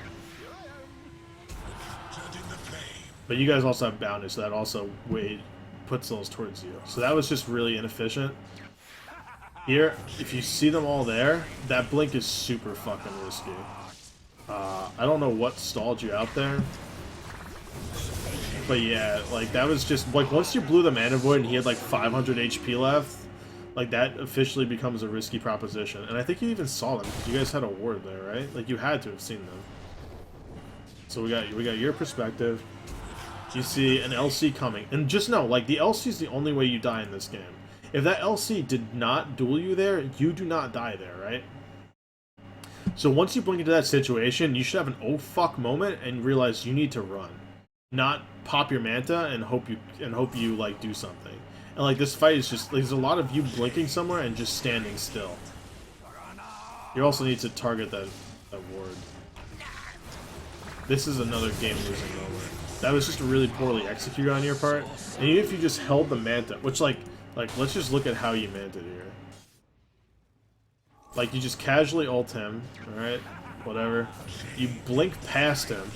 But you guys also have bounties, so that also puts those towards you. So that was just really inefficient. Here, if you see them all there, that blink is super fucking risky. I don't know what stalled you out there. But yeah, like that was just, like once you blew the Mana Void and he had like 500 HP left, like that officially becomes a risky proposition. And I think you even saw them, because you guys had a ward there, right? Like you had to have seen them. So we got your perspective. You see an LC coming. And just know, like the LC is the only way you die in this game. If that LC did not duel you there, you do not die there, right? So once you blink into that situation, you should have an oh fuck moment and realize you need to run. Not pop your Manta and hope you like do something. And like this fight is just, like, there's a lot of you blinking somewhere and just standing still. You also need to target that ward. This is another game losing moment. That was just really poorly executed on your part. And even if you just held the Manta, which like let's just look at how you manted here. Like you just casually ult him, alright? Whatever. You blink past him.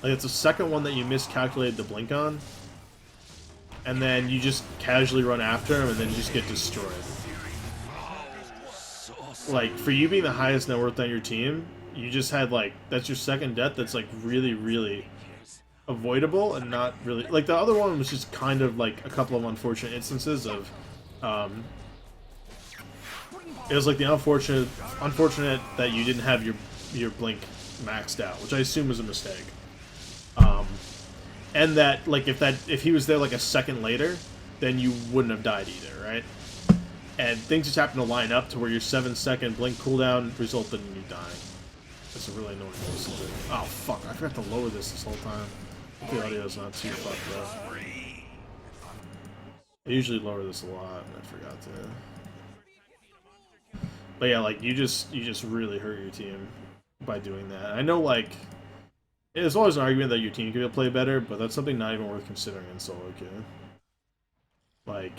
Like it's the second one that you miscalculated the blink on. And then you just casually run after him and then just get destroyed. Like, for you being the highest net worth on your team, you just had like, that's your second death that's like really, really avoidable and not really, like the other one was just kind of like a couple of unfortunate instances of, it was like the unfortunate that you didn't have your blink maxed out, which I assume was a mistake. And that, like, if he was there like a second later, then you wouldn't have died either, right? And things just happen to line up to where your 7-second blink cooldown resulted in you dying. That's a really annoying thing to do. Oh fuck! I forgot to lower this whole time. The audio's not too fucked up. I usually lower this a lot, and I forgot to. But yeah, like you just really hurt your team by doing that. I know, like. There's always an argument that your team could play better, but that's something not even worth considering in solo queue. Like,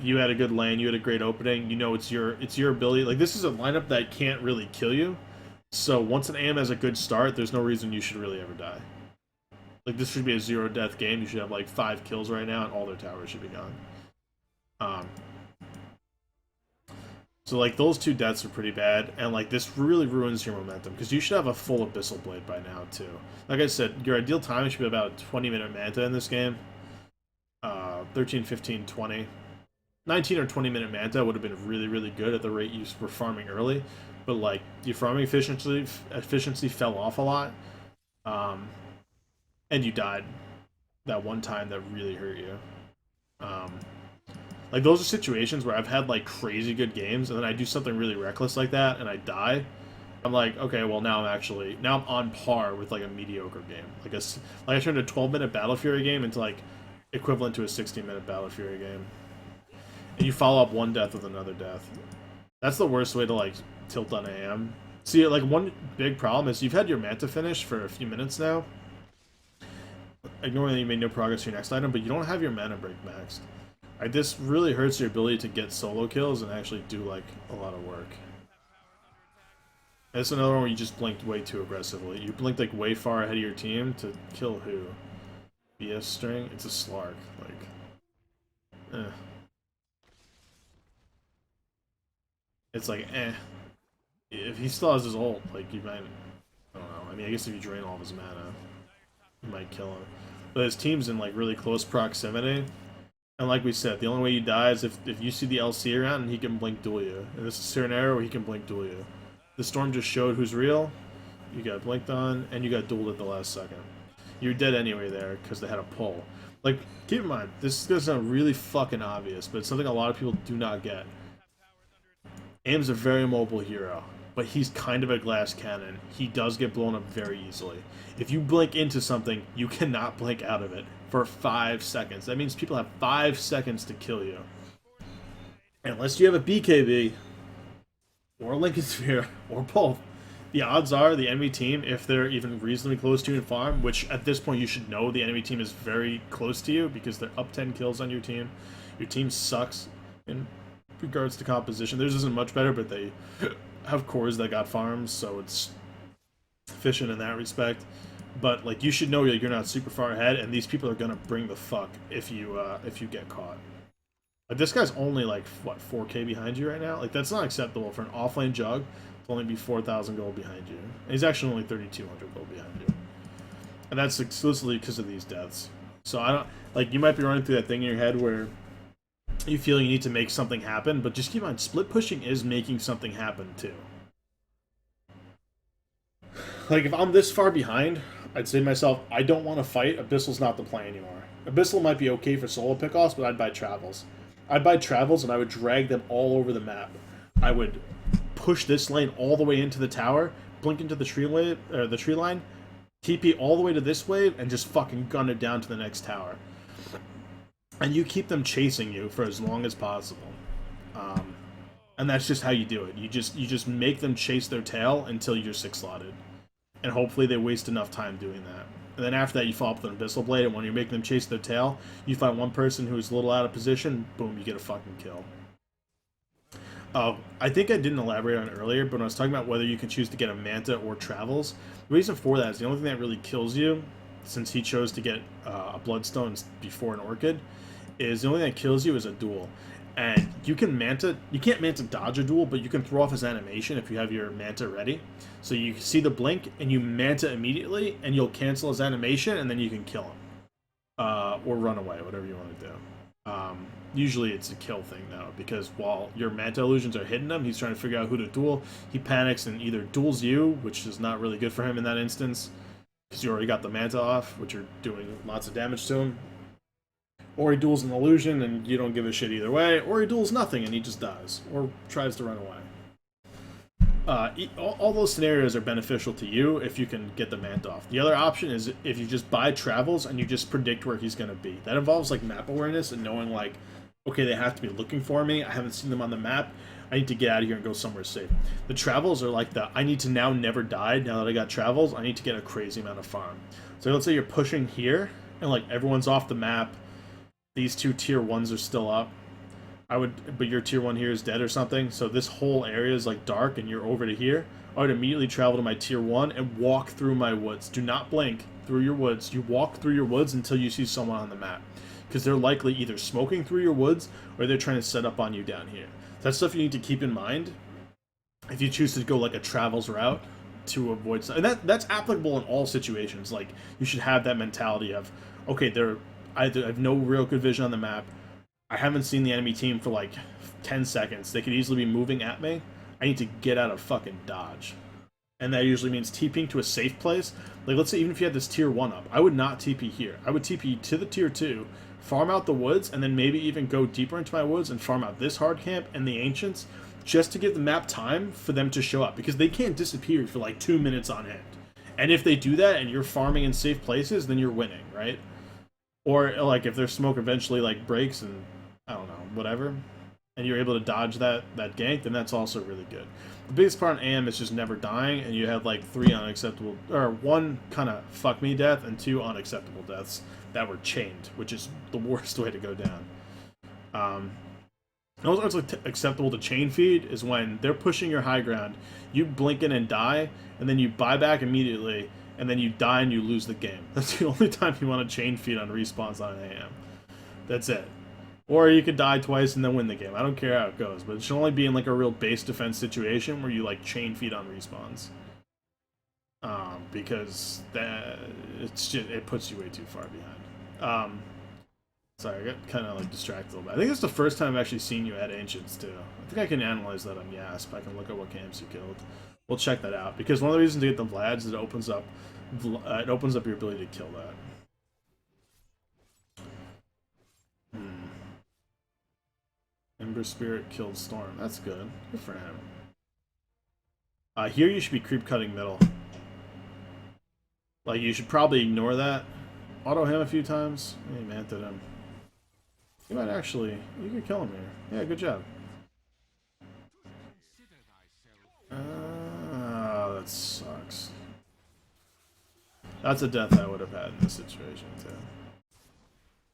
you had a good lane, you had a great opening, you know it's your ability. Like, this is a lineup that can't really kill you, so once an AM has a good start, there's no reason you should really ever die. Like, this should be a 0-death game, you should have like 5 kills right now, and all their towers should be gone. So, like, those 2 deaths are pretty bad, and, like, this really ruins your momentum, because you should have a full Abyssal Blade by now, too. Like I said, your ideal time should be about a 20-minute Manta in this game. 13, 15, 20. 19 or 20-minute Manta would have been really, really good at the rate you were farming early, but, like, your farming efficiency fell off a lot, and you died that one time that really hurt you. Like, those are situations where I've had, like, crazy good games, and then I do something really reckless like that, and I die. I'm like, okay, well, now I'm on par with, like, a mediocre game. Like, I turned a 12-minute Battle Fury game into, like, equivalent to a 16-minute Battle Fury game. And you follow up one death with another death. That's the worst way to, like, tilt on AM. See, like, one big problem is you've had your Manta finish for a few minutes now. Ignoring that you made no progress to your next item, but you don't have your Mana Break maxed. Like, this really hurts your ability to get solo kills and actually do, like, a lot of work. And it's another one where you just blinked way too aggressively. You blinked, like, way far ahead of your team to kill who? BS string? It's a Slark. Like, eh. It's like, eh. If he still has his ult, like, you might... I don't know. I mean, I guess if you drain all of his mana, you might kill him. But his team's in, like, really close proximity. And like we said, the only way you die is if you see the LC around and he can blink duel you. And this is a scenario where he can blink duel you. The Storm just showed who's real, you got blinked on, and you got dueled at the last second. You're dead anyway there, because they had a pull. Like, keep in mind, this is going to sound really fucking obvious, but it's something a lot of people do not get. Aim's a very mobile hero, but he's kind of a glass cannon. He does get blown up very easily. If you blink into something, you cannot blink out of it for 5 seconds. That means people have 5 seconds to kill you. Unless you have a BKB, or Lincoln Sphere, or both. The odds are the enemy team, if they're even reasonably close to you in farm, which at this point you should know the enemy team is very close to you because they're up 10 kills on your team. Your team sucks in regards to composition. Theirs isn't much better, but they have cores that got farms, so it's efficient in that respect. But like, you should know you're not super far ahead, and these people are gonna bring the fuck if you get caught. Like, this guy's only like what, 4K behind you right now. Like, that's not acceptable for an offlane jug to only be 4,000 gold behind you. And he's actually only 3,200 gold behind you, and that's exclusively because of these deaths. So I don't like, you might be running through that thing in your head where you feel you need to make something happen, but just keep in mind, split pushing is making something happen too. Like, if I'm this far behind, I'd say to myself, I don't want to fight. Abyssal's not the play anymore. Abyssal might be okay for solo pickoffs, but I'd buy Travels. I'd buy Travels and I would drag them all over the map. I would push this lane all the way into the tower, blink into the tree line, TP all the way to this wave, and just fucking gun it down to the next tower. And you keep them chasing you for as long as possible. And that's just how you do it. You just make them chase their tail until you're 6-slotted. And hopefully they waste enough time doing that. And then after that, you follow up with an Abyssal Blade, and when you're making them chase their tail, you find one person who's a little out of position, boom, you get a fucking kill. I think I didn't elaborate on it earlier, but when I was talking about whether you can choose to get a Manta or Travels, the reason for that is the only thing that really kills you, since he chose to get a Bloodstone before an Orchid, is the only thing that kills you is a duel. And you can't Manta dodge a duel, but you can throw off his animation if you have your Manta ready. So you see the blink, and you Manta immediately, and you'll cancel his animation, and then you can kill him. Or run away, whatever you want to do. Usually it's a kill thing, though, because while your Manta illusions are hitting him, he's trying to figure out who to duel. He panics and either duels you, which is not really good for him in that instance, because you already got the Manta off, which are doing lots of damage to him. Or he duels an illusion and you don't give a shit either way, or he duels nothing and he just dies, or tries to run away. All those scenarios are beneficial to you if you can get the Manta off. The other option is if you just buy Travels and you just predict where he's going to be. That involves like map awareness and knowing like, okay, they have to be looking for me, I haven't seen them on the map, I need to get out of here and go somewhere safe. The Travels are like I need to now never die, now that I got Travels, I need to get a crazy amount of farm. So let's say you're pushing here, and like everyone's off the map, these two tier 1s are still up. But your tier 1 here is dead or something, so this whole area is like dark and you're over to here. I would immediately travel to my tier 1 and walk through my woods. Do not blink through your woods. You walk through your woods until you see someone on the map, because they're likely either smoking through your woods or they're trying to set up on you down here. That's stuff you need to keep in mind if you choose to go like a Travels route to avoid, and that's applicable in all situations. Like, you should have that mentality of, okay, I have no real good vision on the map. I haven't seen the enemy team for like 10 seconds. They could easily be moving at me. I need to get out of fucking dodge. And that usually means TPing to a safe place. Like, let's say even if you had this tier 1 up, I would not TP here. I would TP to the tier 2, farm out the woods, and then maybe even go deeper into my woods and farm out this hard camp and the Ancients, just to give the map time for them to show up, because they can't disappear for like 2 minutes on end. And if they do that and you're farming in safe places, then you're winning, right? Or like if their smoke eventually like breaks and I don't know, whatever, and you're able to dodge that gank, then that's also really good. The biggest part on AM is just never dying, and you have like 3 unacceptable, or 1 kind of fuck me death and 2 unacceptable deaths that were chained, which is the worst way to go down. Also acceptable to chain feed is when they're pushing your high ground, you blink in and die, and then you buy back immediately, and then you die and you lose the game. That's the only time you want to chain feed on respawns on an AM. That's it. Or you could die twice and then win the game. I don't care how it goes, but it should only be in like a real base defense situation where you like chain feed on respawns. Because it puts you way too far behind. Sorry, I got kind of like distracted a little bit. I think it's the first time I've actually seen you at Ancients too. I think I can analyze that on Yasp. I can look at what camps you killed. We'll check that out, because one of the reasons to get the Vlads is it opens up your ability to kill that. Ember Spirit killed Storm. That's good. Good for him. Here you should be creep cutting middle. Like, you should probably ignore that. Auto him a few times. He manted him. You might actually... You could kill him here. Yeah, good job. That's a death I would have had in this situation too.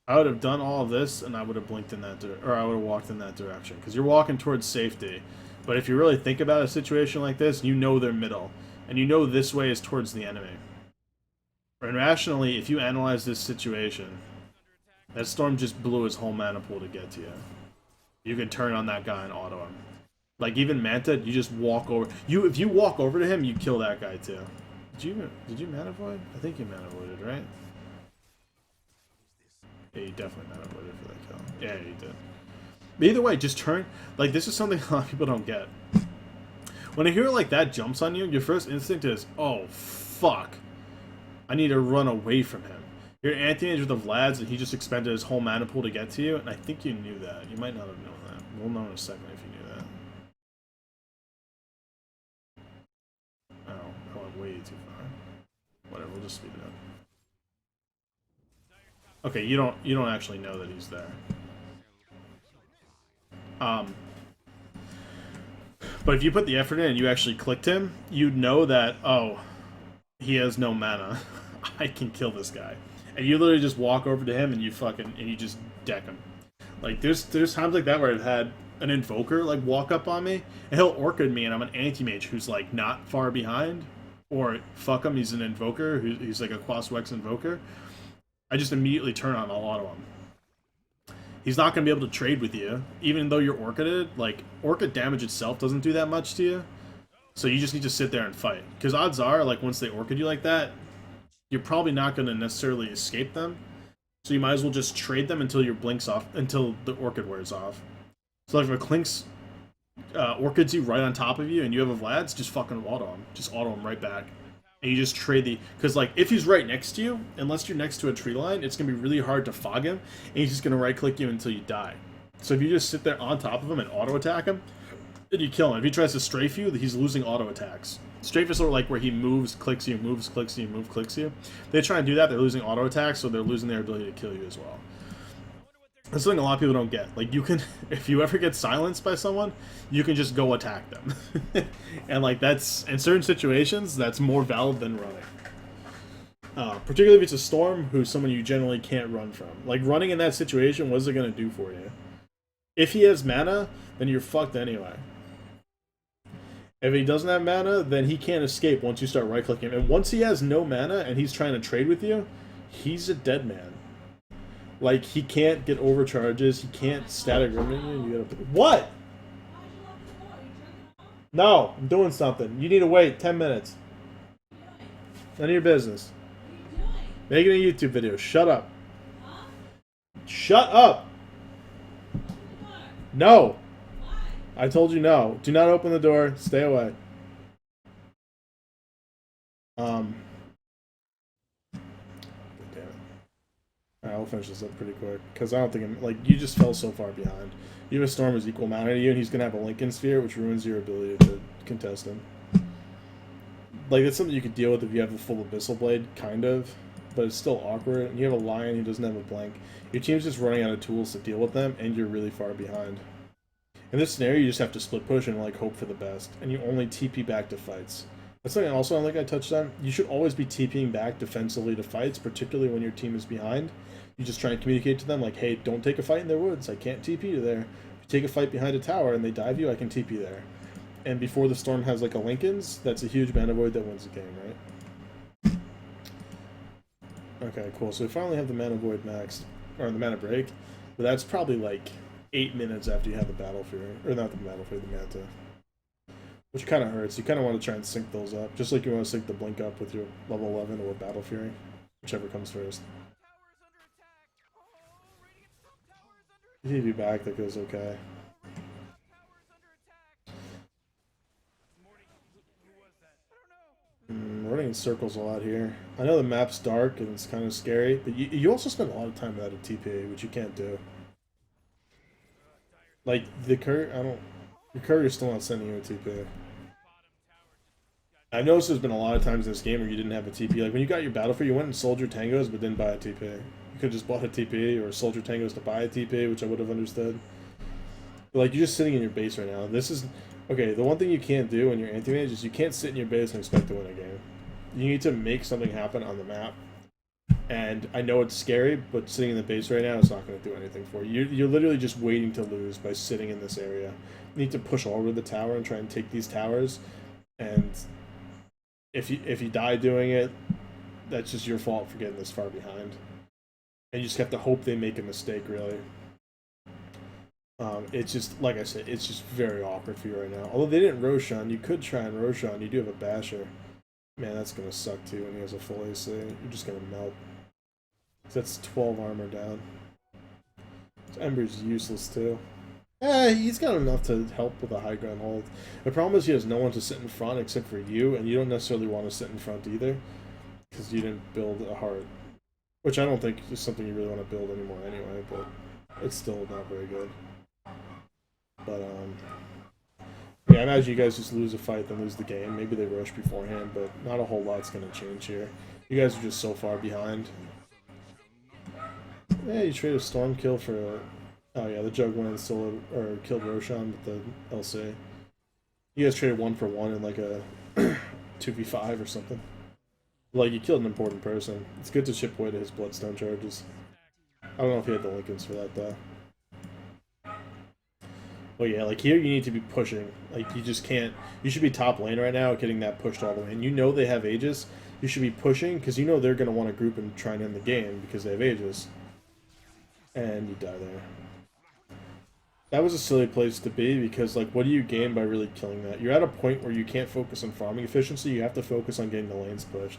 I would have done all of this, and I would have blinked in that or I would have walked in that direction, because you're walking towards safety. But if you really think about a situation like this, you know they're middle, and you know this way is towards the enemy. And rationally, if you analyze this situation, that storm just blew his whole mana pool to get to you. You can turn on that guy and auto him. Like even Manta, you just walk over. If you walk over to him, you kill that guy too. Did you mana void? I think you mana voided, right? Yeah, you definitely mana voided for that kill. Yeah, you did. But either way, just turn. Like this is something a lot of people don't get. When a hero like that jumps on you, your first instinct is, oh fuck, I need to run away from him. You're Antimage with the Vlads, and he just expended his whole mana pool to get to you, and I think you knew that. You might not have known that. We'll know in a second if you knew that. Oh, I went way too far. Whatever, we'll just speed it up. Okay, you don't actually know that he's there. But if you put the effort in and you actually clicked him, you'd know that, oh, he has no mana. I can kill this guy. And you literally just walk over to him and you just deck him. Like there's times like that where I've had an invoker like walk up on me and he'll orchid me and I'm an anti-mage who's like not far behind, or fuck him, he's an invoker he's like a Quaswex invoker. I just immediately turn on, I'll auto him. He's not going to be able to trade with you, even though you're orchided. Like, orchid damage itself doesn't do that much to you. So you just need to sit there and fight. Because odds are, like, once they orchid you like that, you're probably not going to necessarily escape them. So you might as well just trade them until your blinks off, until the orchid wears off. So like if a Clink's orchids you right on top of you and you have a Vlad's, just fucking auto him. Just auto him right back. And you just trade the... Because, like, if he's right next to you, unless you're next to a tree line, it's going to be really hard to fog him, and he's just going to right-click you until you die. So if you just sit there on top of him and auto-attack him, then you kill him. If he tries to strafe you, he's losing auto-attacks. Strafe is sort of like where he moves, clicks you, moves, clicks you, moves, clicks you. They try and do that, they're losing auto-attacks, so they're losing their ability to kill you as well. That's something a lot of people don't get. Like, you can, if you ever get silenced by someone, you can just go attack them. And, like, that's, in certain situations, that's more valid than running. Particularly if it's a storm, who's someone you generally can't run from. Like, running in that situation, what's it going to do for you? If he has mana, then you're fucked anyway. If he doesn't have mana, then he can't escape once you start right-clicking him. And once he has no mana, and he's trying to trade with you, he's a dead man. Like, he can't get overcharges, he can't static remedy you. You gotta... What? No, I'm doing something. You need to wait 10 minutes. None of your business. Making a YouTube video. Shut up. Shut up! No! I told you no. Do not open the door. Stay away. Alright, we'll finish this up pretty quick, because I don't think I'm, like, you just fell so far behind. You have a Storm who's equal mana to you, and he's gonna have a Lincoln Sphere, which ruins your ability to contest him. Like, it's something you could deal with if you have a full Abyssal Blade, kind of, but it's still awkward. And you have a Lion who doesn't have a blank. Your team's just running out of tools to deal with them, and you're really far behind. In this scenario, you just have to split push and, like, hope for the best, and you only TP back to fights. That's something also I think I touched on. You should always be TPing back defensively to fights, particularly when your team is behind. You just try and communicate to them, like, hey, don't take a fight in their woods. I can't TP you there. If you take a fight behind a tower and they dive you, I can TP there. And before the storm has, like, a Lincoln's, that's a huge mana void that wins the game, right? Okay, cool. So we finally have the mana void maxed, or the mana break. But that's probably, like, 8 minutes after you have the Battle Fury. Or not the Battle Fury, the Manta. Which kind of hurts. You kind of want to try and sync those up. Just like you want to sync the Blink up with your level 11 or Battle Fury. Whichever comes first. If you be back, that goes okay. Running in circles a lot here. I know the map's dark and it's kind of scary, but you also spend a lot of time without a TP, which you can't do. Like, the courier, your courier's still not sending you a TP. I've noticed there's been a lot of times in this game where you didn't have a TP. Like, when you got your Battlefield, you went and sold your Tangos, but didn't buy a TP. You could have just bought a TP, or sold your Tangos to buy a TP, which I would have understood. But, like, you're just sitting in your base right now. This is... Okay, the one thing you can't do when you're anti-mage is you can't sit in your base and expect to win a game. You need to make something happen on the map. And I know it's scary, but sitting in the base right now is not going to do anything for you. You're literally just waiting to lose by sitting in this area. You need to push all over the tower and try and take these towers. And if you die doing it, that's just your fault for getting this far behind. And you just have to hope they make a mistake, really. It's just, like I said, it's just very awkward for you right now. Although they didn't Roshan, you could try and Roshan. You do have a Basher. Man, that's going to suck too when he has a full AC. You're just going to melt. That's 12 armor down. So Ember's useless too. He's got enough to help with a high ground hold. The problem is he has no one to sit in front except for you, and you don't necessarily want to sit in front either. Because you didn't build a heart. Which I don't think is something you really want to build anymore anyway, but it's still not very good. But, yeah, I imagine you guys just lose a fight, then lose the game. Maybe they rush beforehand, but not a whole lot's going to change here. You guys are just so far behind. Yeah, you trade a Storm kill for a... Oh yeah, the Jug went and still or killed Roshan with the LC. You guys traded 1 for 1 in like a 2v5 or something. Like, you killed an important person. It's good to chip away to his Bloodstone charges. I don't know if he had the Lincolns for that, though. Well, yeah, like, here you need to be pushing. Like, you just can't... You should be top lane right now, getting that pushed all the way. And you know they have Aegis. You should be pushing, because you know they're going to want to group and try and end the game, because they have Aegis. And you die there. That was a silly place to be, because, like, what do you gain by really killing that? You're at a point where you can't focus on farming efficiency, you have to focus on getting the lanes pushed.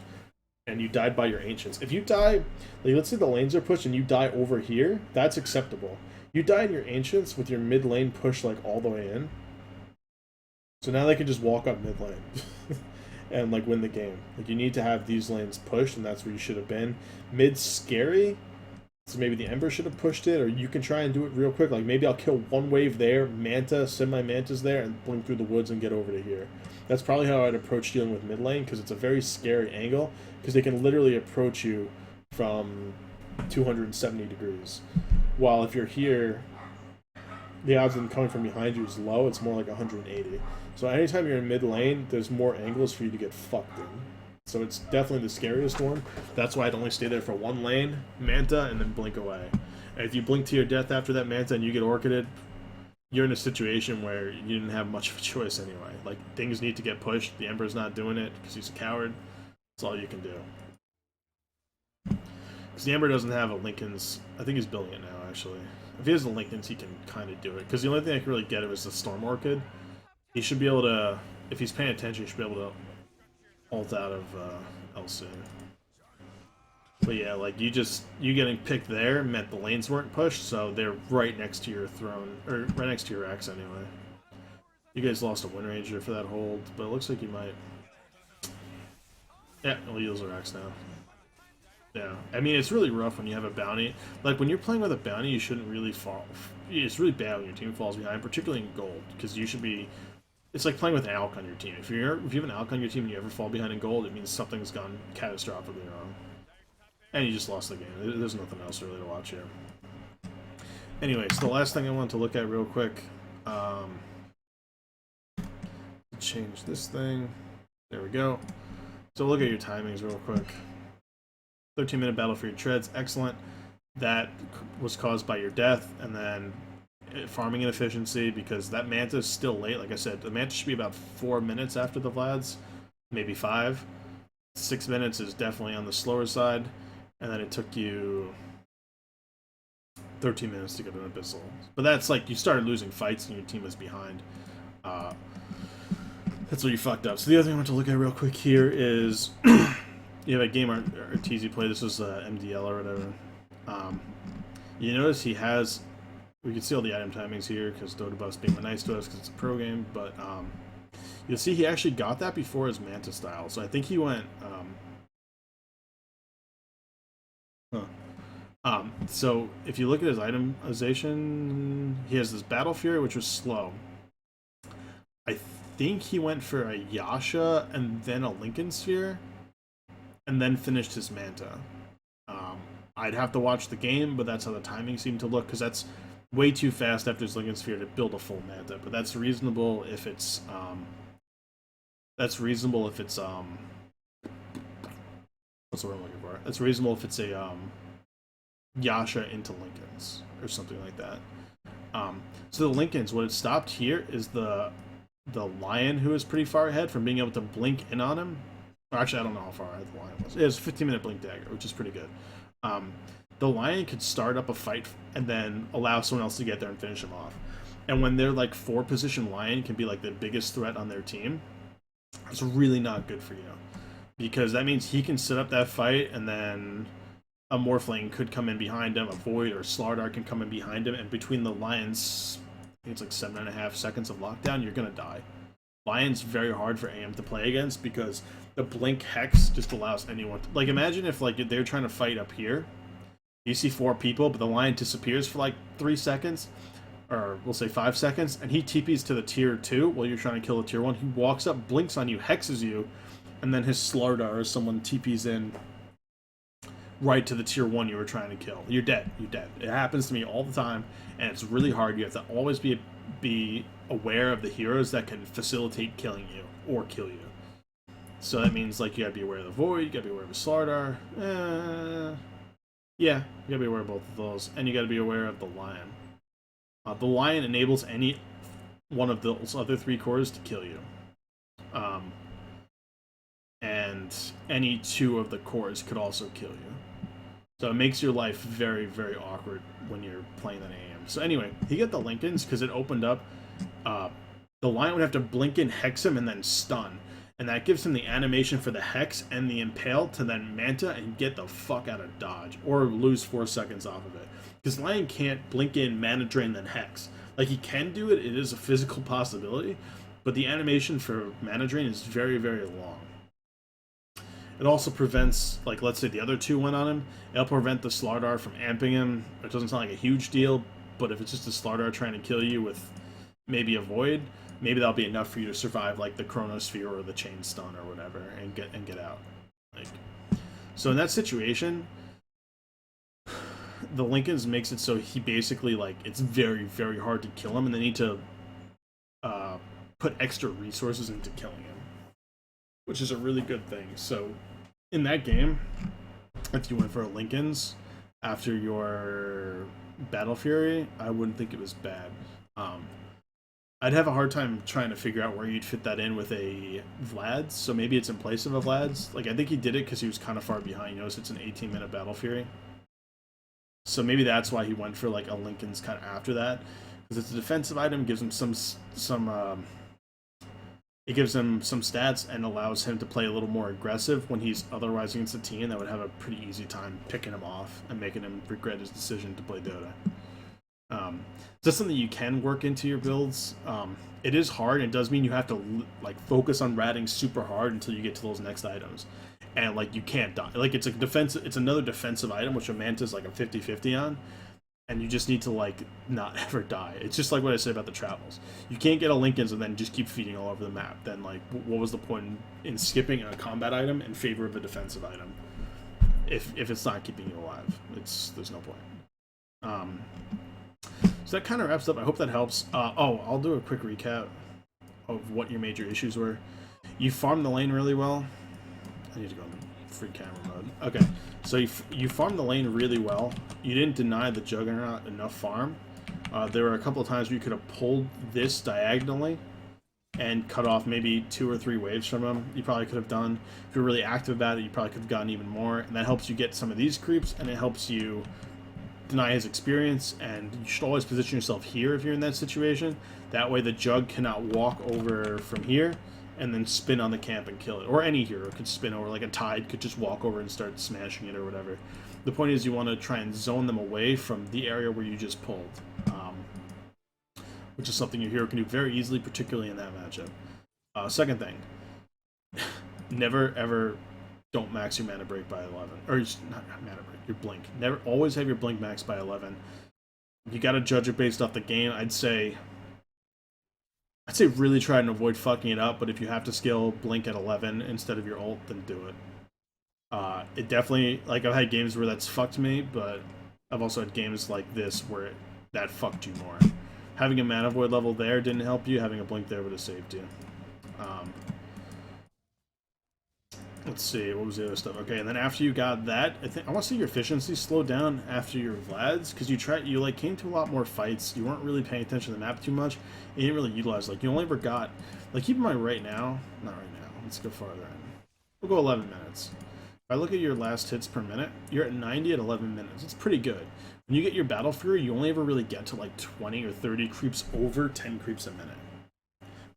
And you died by your Ancients. If you die, like, let's say the lanes are pushed and you die over here, that's acceptable. You die in your Ancients with your mid lane pushed, like, all the way in. So now they can just walk up mid lane. And, like, win the game. Like, you need to have these lanes pushed, and that's where you should have been. Mid's scary. So maybe the Ember should have pushed it, or you can try and do it real quick. Like, maybe I'll kill one wave there, Manta, semi-Manta's there, and blink through the woods and get over to here. That's probably how I'd approach dealing with mid lane, because it's a very scary angle, because they can literally approach you from 270 degrees. While if you're here, the odds of them coming from behind you is low, it's more like 180. So anytime you're in mid lane, there's more angles for you to get fucked in. So it's definitely the scariest one. That's why I'd only stay there for one lane, Manta, and then blink away. And if you blink to your death after that Manta and you get Orchided, you're in a situation where you didn't have much of a choice anyway. Like, things need to get pushed. The Ember's not doing it because he's a coward. That's all you can do. Because the Ember doesn't have a Lincoln's... I think he's building it now, actually. If he has the Lincoln's, he can kind of do it. Because the only thing I can really get him is the Storm Orchid. He should be able to... If he's paying attention, he should be able to ult out of LC. But yeah, like, you getting picked there meant the lanes weren't pushed, so they're right next to your throne, or right next to your X anyway. You guys lost a Wind Ranger for that hold, but it looks like you might... Yeah, we'll use our X now. Yeah, I mean, it's really rough when you have a bounty. Like, when you're playing with a bounty, you shouldn't really fall... It's really bad when your team falls behind, particularly in gold, because you should be... It's like playing with an Alk on your team. If you have an Alk on your team and you ever fall behind in gold, it means something's gone catastrophically wrong. And you just lost the game. There's nothing else really to watch here. Anyway, so the last thing I want to look at real quick. Change this thing. There we go. So look at your timings real quick. 13-minute battle for your treads. Excellent. That was caused by your death, and then farming inefficiency, because that Manta is still late. Like I said, the Manta should be about 4 minutes after the Vlads, maybe 5. 6 minutes is definitely on the slower side, and then it took you 13 minutes to get an Abyssal. But that's like, you started losing fights and your team was behind. That's where you fucked up. So the other thing I want to look at real quick here is, you have a game Arteezy play. This was MDL or whatever. You notice he has... We can see all the item timings here because Dotabuff's being nice to us because it's a pro game, but you'll see he actually got that before his Manta style. So I think he went... so if you look at his itemization, he has this Battle Fury, which was slow. I think he went for a Yasha and then a Lincoln Sphere, and then finished his Manta. I'd have to watch the game, but that's how the timing seemed to look, because that's way too fast after his Lincoln Sphere to build a full Manta. But that's reasonable if it's what's the word I'm looking for? It's reasonable if it's a Yasha into Lincolns or something like that. So the Lincolns, what it stopped here is the Lion, who is pretty far ahead, from being able to blink in on him. Or actually, I don't know how far ahead the Lion was. It was a 15-minute blink dagger, which is pretty good. The Lion could start up a fight and then allow someone else to get there and finish him off. And when their like 4-position Lion can be like the biggest threat on their team, it's really not good for you, because that means he can set up that fight, and then a Morphling could come in behind him, a Void or Slardar can come in behind him, and between the Lions, I think it's like 7.5 seconds of lockdown, you're gonna die. Lion's very hard for AM to play against because the Blink Hex just allows anyone to, like, imagine if like they're trying to fight up here, you see 4 people, but the Lion disappears for like 3 seconds, or we'll say 5 seconds, and he TPs to the tier 2 while you're trying to kill the tier 1. He walks up, blinks on you, hexes you, and then his Slardar or someone TPs in right to the tier 1 you were trying to kill. You're dead. You're dead. It happens to me all the time, and it's really hard. You have to always be aware of the heroes that can facilitate killing you or kill you. So that means like you gotta be aware of the Void, you gotta be aware of the Slardar. Yeah, you gotta be aware of both of those, and you gotta be aware of the Lion. The Lion enables any one of those other 3 cores to kill you. And any 2 of the cores could also kill you. So it makes your life very, very awkward when you're playing that AM. So anyway, he got the Lincolns because it opened up. The Lion would have to blink in, hex him, and then stun. And that gives him the animation for the Hex and the Impale to then Manta and get the fuck out of dodge. Or lose 4 seconds off of it. Because Lion can't blink in, Mana Drain, then Hex. Like, he can do it, it is a physical possibility. But the animation for Mana Drain is very, very long. It also prevents, like, let's say the other 2 went on him, it'll prevent the Slardar from amping him. It doesn't sound like a huge deal, but if it's just a Slardar trying to kill you with maybe a Void, maybe that'll be enough for you to survive, like, the Chronosphere or the Chain Stun or whatever, and get out. Like, so in that situation, the Lincolns makes it so he basically, like, it's very, very hard to kill him, and they need to put extra resources into killing him, which is a really good thing. So in that game, if you went for a Lincolns after your Battle Fury, I wouldn't think it was bad. I'd have a hard time trying to figure out where you'd fit that in with a Vlad's, so maybe it's in place of a Vlad's. Like, I think he did it because he was kind of far behind. You notice it's an 18-minute Battle Fury. So maybe that's why he went for, like, a Lincoln's kind of after that. Because it's a defensive item, gives him it gives him some stats and allows him to play a little more aggressive when he's otherwise against a team that would have a pretty easy time picking him off and making him regret his decision to play Dota. That's something you can work into your builds. It is hard, and it does mean you have to like focus on ratting super hard until you get to those next items. And like you can't die. Like it's another defensive item, which a Manta's like a 50-50 on. And you just need to, like, not ever die. It's just like what I said about the travels. You can't get a Lincoln's and then just keep feeding all over the map. Then, like, what was the point in skipping a combat item in favor of a defensive item? If it's not keeping you alive. There's no point. So that kind of wraps up. I hope that helps. I'll do a quick recap of what your major issues were. You farmed the lane really well. I need to go into free camera mode. Okay. So you farmed the lane really well. You didn't deny the Juggernaut enough farm. There were a couple of times where you could have pulled this diagonally and cut off maybe 2 or 3 waves from him. You probably could have done. If you're really active about it, you probably could have gotten even more. And that helps you get some of these creeps, and it helps you deny his experience. And you should always position yourself here if you're in that situation. That way the Jug cannot walk over from here and then spin on the camp and kill it. Or any hero could spin over, like a Tide could just walk over and start smashing it or whatever. The point is you want to try and zone them away from the area where you just pulled. Which is something your hero can do very easily, particularly in that matchup. Second thing, never ever don't max your mana break by 11. Or not mana break, your blink. Never always have your blink max by 11. You gotta judge it based off the game. I'd say really try and avoid fucking it up, but if you have to scale blink at 11 instead of your ult, then do it. It definitely, like, I've had games where that's fucked me, but I've also had games like this where that fucked you more. Having a mana void level there didn't help you, having a blink there would have saved you. let's see, what was the other stuff? Okay, and then after you got that, I want to see your efficiency slow down after your Vlads, because you like came to a lot more fights. You weren't really paying attention to the map too much. You didn't really utilize, like, you only ever got, like, keep in mind right now, not right now, let's go farther in. We'll go 11 minutes. If I look at your last hits per minute, you're at 90 at 11 minutes. It's pretty good. When you get your Battle Fury, you only ever really get to like 20 or 30 creeps over 10 creeps a minute.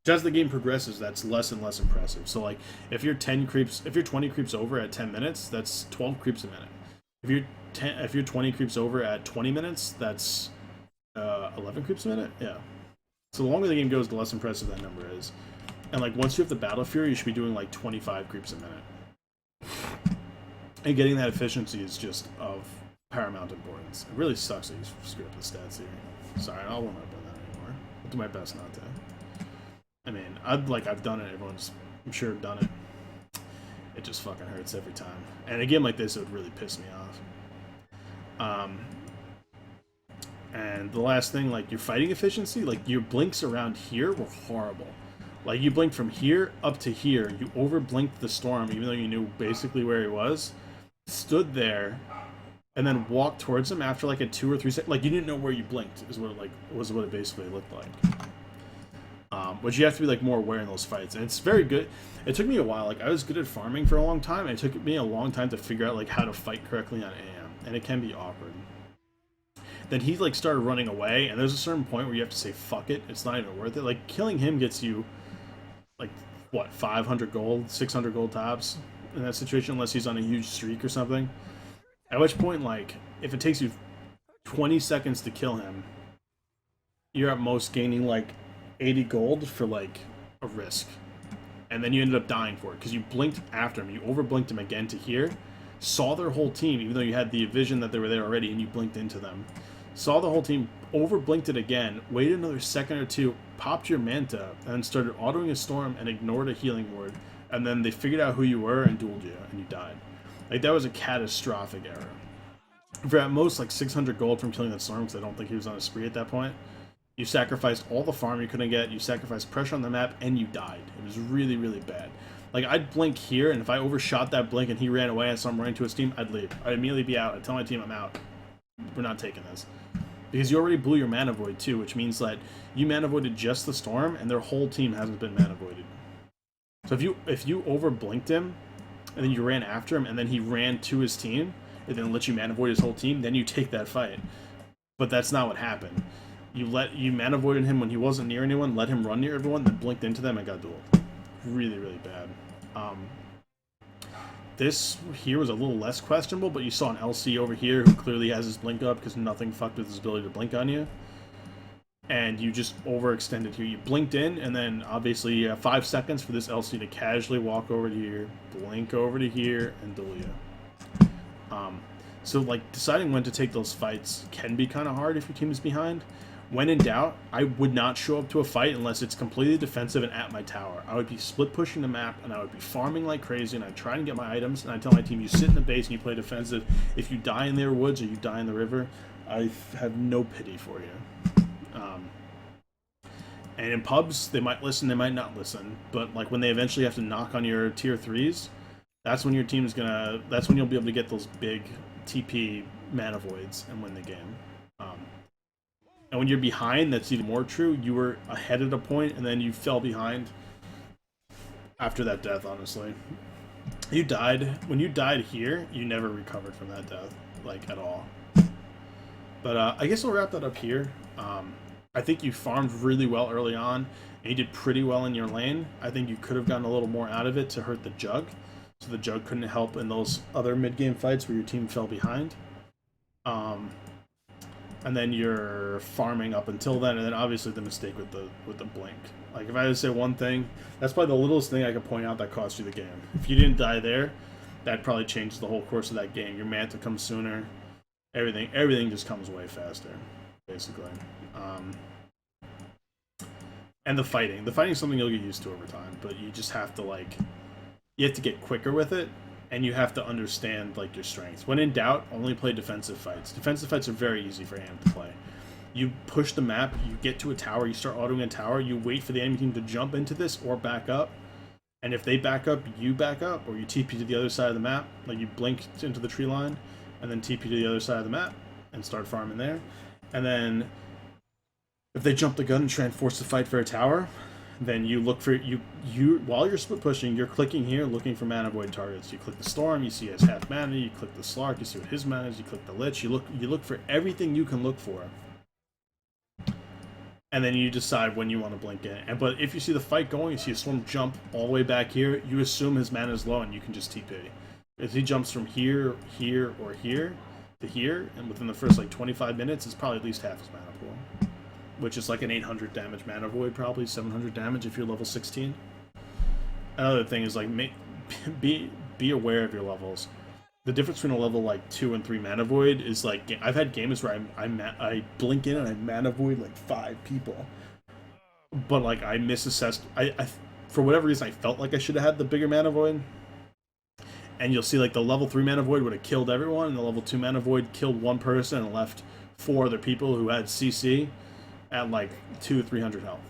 As the game progresses, that's less and less impressive. So like if you're 20 creeps over at 10 minutes, that's 12 creeps a minute. If you're 20 creeps over at 20 minutes, that's 11 creeps a minute. Yeah. So the longer the game goes, the less impressive that number is. And like once you have the Battle Fury, you should be doing like 25 creeps a minute. And getting that efficiency is just of paramount importance. It really sucks that you screwed up the stats here. Sorry, I won't have done that anymore. I'll do my best not to. I mean, I've done it. Everyone's, I'm sure, done it. It just fucking hurts every time. And a game like this, it would really piss me off. And the last thing, like your fighting efficiency, like your blinks around here were horrible. Like you blinked from here up to here. You over blinked the storm, even though you knew basically where he was. Stood there, and then walked towards him after like a 2 or 3 seconds. Like you didn't know where you blinked. Is what it basically looked like. Which you have to be like more aware in those fights, and it's very good. It took me a while. Like I was good at farming for a long time, and it took me a long time to figure out like how to fight correctly on AM, and it can be awkward. Then he like started running away, and there's a certain point where you have to say fuck it. It's not even worth it. Like killing him gets you like what 500 gold, 600 gold tops in that situation, unless he's on a huge streak or something. At which point, like if it takes you 20 seconds to kill him, you're at most gaining like 80 gold for like a risk, and then you ended up dying for it because you blinked after him. You over blinked him again to here, saw their whole team, even though you had the vision that they were there already, and you blinked into them. Saw the whole team, over blinked it again, waited another second or two, popped your manta, and then started autoing a storm and ignored a healing word, and then they figured out who you were and dueled you, and you died. Like that was a catastrophic error. For at most like 600 gold from killing that storm, because I don't think he was on a spree at that point. You sacrificed all the farm you couldn't get, you sacrificed pressure on the map, and you died. It was really, really bad. Like, I'd blink here, and if I overshot that blink and he ran away and saw him running to his team, I'd leave. I'd immediately be out. I'd tell my team I'm out. We're not taking this. Because you already blew your mana void, too, which means that you mana voided just the storm, and their whole team hasn't been mana voided. So if you over blinked him, and then you ran after him, and then he ran to his team, and then let you mana void his whole team, then you take that fight. But that's not what happened. You mana voided him when he wasn't near anyone, let him run near everyone, then blinked into them and got dueled. Really, really bad. This here was a little less questionable, but you saw an LC over here who clearly has his blink up because nothing fucked with his ability to blink on you. And you just overextended here. You blinked in, and then obviously you have 5 seconds for this LC to casually walk over to here, blink over to here, and duel you. So like deciding when to take those fights can be kind of hard if your team is behind. When in doubt, I would not show up to a fight unless it's completely defensive and at my tower. I would be split pushing the map, and I would be farming like crazy, and I'd try and get my items, and I'd tell my team, you sit in the base and you play defensive. If you die in their woods or you die in the river, I have no pity for you. And in pubs, they might listen, they might not listen, but like when they eventually have to knock on your tier 3s, that's when your team is gonna, that's when you'll be able to get those big TP mana voids and win the game. And when you're behind, that's even more true. You were ahead at a point, and then you fell behind after that death, honestly. You died. When you died here, you never recovered from that death, like, at all. But I guess we'll wrap that up here. I think you farmed really well early on, and you did pretty well in your lane. I think you could have gotten a little more out of it to hurt the Jug, so the Jug couldn't help in those other mid-game fights where your team fell behind. And then you're farming up until then, and then obviously the mistake with the blink. Like, if I had to say one thing, that's probably the littlest thing I could point out that cost you the game. If you didn't die there, that probably changes the whole course of that game. Your manta comes sooner. Everything just comes way faster, basically. And the fighting. The fighting is something you'll get used to over time, but you just have to, like, you have to get quicker with it. And you have to understand, like, your strengths. When in doubt, only play defensive fights. Defensive fights are very easy for AM to play. You push the map, you get to a tower, you start autoing a tower, you wait for the enemy team to jump into this or back up, And if they back up, you back up, or you TP to the other side of the map. Like you blink into the tree line, and then TP to the other side of the map, and start farming there. And then, if they jump the gun and try and force the fight for a tower, then you look for you while you're split pushing, you're clicking here, looking for mana void targets. You click the Storm, you see his half mana. You click the Slark, you see what his mana is. You click the Lich, you look for everything you can look for, and then you decide when you want to blink in. But if you see the fight going, you see a Storm jump all the way back here, you assume his mana is low, and you can just TP. If he jumps from here, here, or here to here, and within the first like 25 minutes, it's probably at least half his mana pool. Which is like an 800 damage mana void, probably 700 damage if you're level 16. Another thing is like be aware of your levels. The difference between a level like 2 and 3 mana void is like I've had games where I blink in and I mana void like 5 people, but like I misassessed. I for whatever reason I felt like I should have had the bigger mana void. And you'll see like the level 3 mana void would have killed everyone, and the level 2 mana void killed one person and left 4 other people who had CC at like 200-300 health.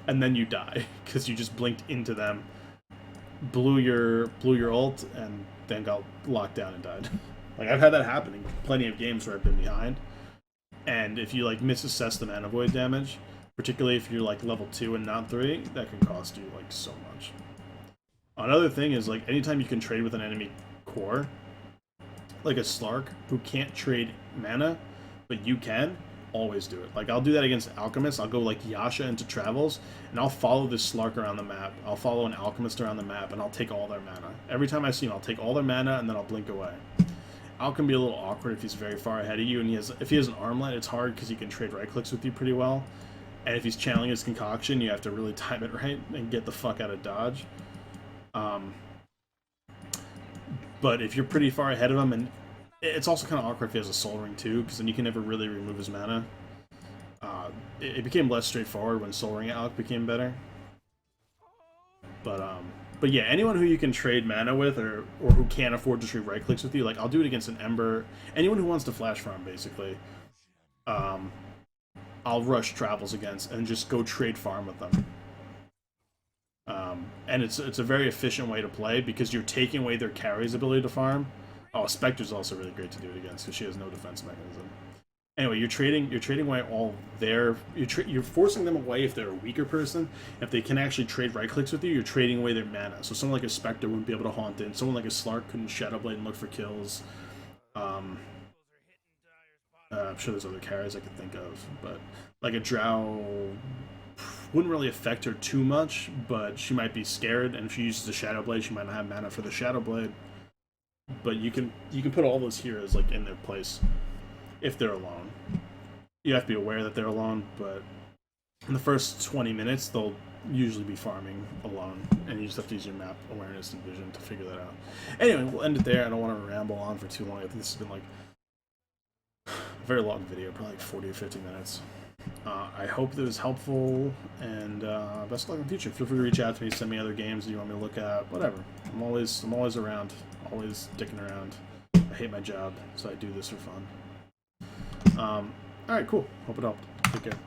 And then you die because you just blinked into them, blew your ult, and then got locked down and died. Like I've had that happen in plenty of games where I've been behind, and if you like misassess the mana void damage, particularly if you're like level 2 and not 3, that can cost you like so much. Another thing is like anytime you can trade with an enemy core, like a Slark who can't trade mana, but you can, always do it. Like I'll do that against Alchemists. I'll go like Yasha into Travels, and I'll follow this Slark around the map. I'll follow an Alchemist around the map, and I'll take all their mana. Every time I see him, I'll take all their mana, and then I'll blink away. Al can be a little awkward if he's very far ahead of you, and if he has an armlet, it's hard because he can trade right clicks with you pretty well. And if he's channeling his concoction, you have to really time it right and get the fuck out of dodge. But if you're pretty far ahead of him, and it's also kind of awkward if he has a Soul Ring too, because then you can never really remove his mana. It became less straightforward when Soul Ring Alch became better. But yeah, anyone who you can trade mana with, or who can't afford to trade right clicks with you, like I'll do it against an Ember. Anyone who wants to flash farm, basically, I'll rush Travels against and just go trade farm with them. And it's a very efficient way to play because you're taking away their carry's ability to farm. Oh, Spectre's also really great to do it against because she has no defense mechanism. Anyway, you're trading away all their... You're forcing them away if they're a weaker person. If they can actually trade right clicks with you, you're trading away their mana. So someone like a Spectre wouldn't be able to haunt in. Someone like a Slark couldn't Shadowblade and look for kills. I'm sure there's other carries I could think of, but like a Drow wouldn't really affect her too much, but she might be scared, and if she uses the Shadowblade, she might not have mana for the Shadowblade. But you can put all those heroes like in their place if they're alone. You have to be aware that they're alone, but in the first 20 minutes they'll usually be farming alone, and you just have to use your map awareness and vision to figure that out. Anyway, we'll end it there. I don't want to ramble on for too long. I think this has been like a very long video, probably like 40 or 50 minutes. I hope that was helpful, and best of luck in the future. Feel free to reach out to me, send me other games that you want me to look at, whatever. I'm always around, always dicking around. I hate my job, so I do this for fun. Alright, cool. Hope it helped. Take care.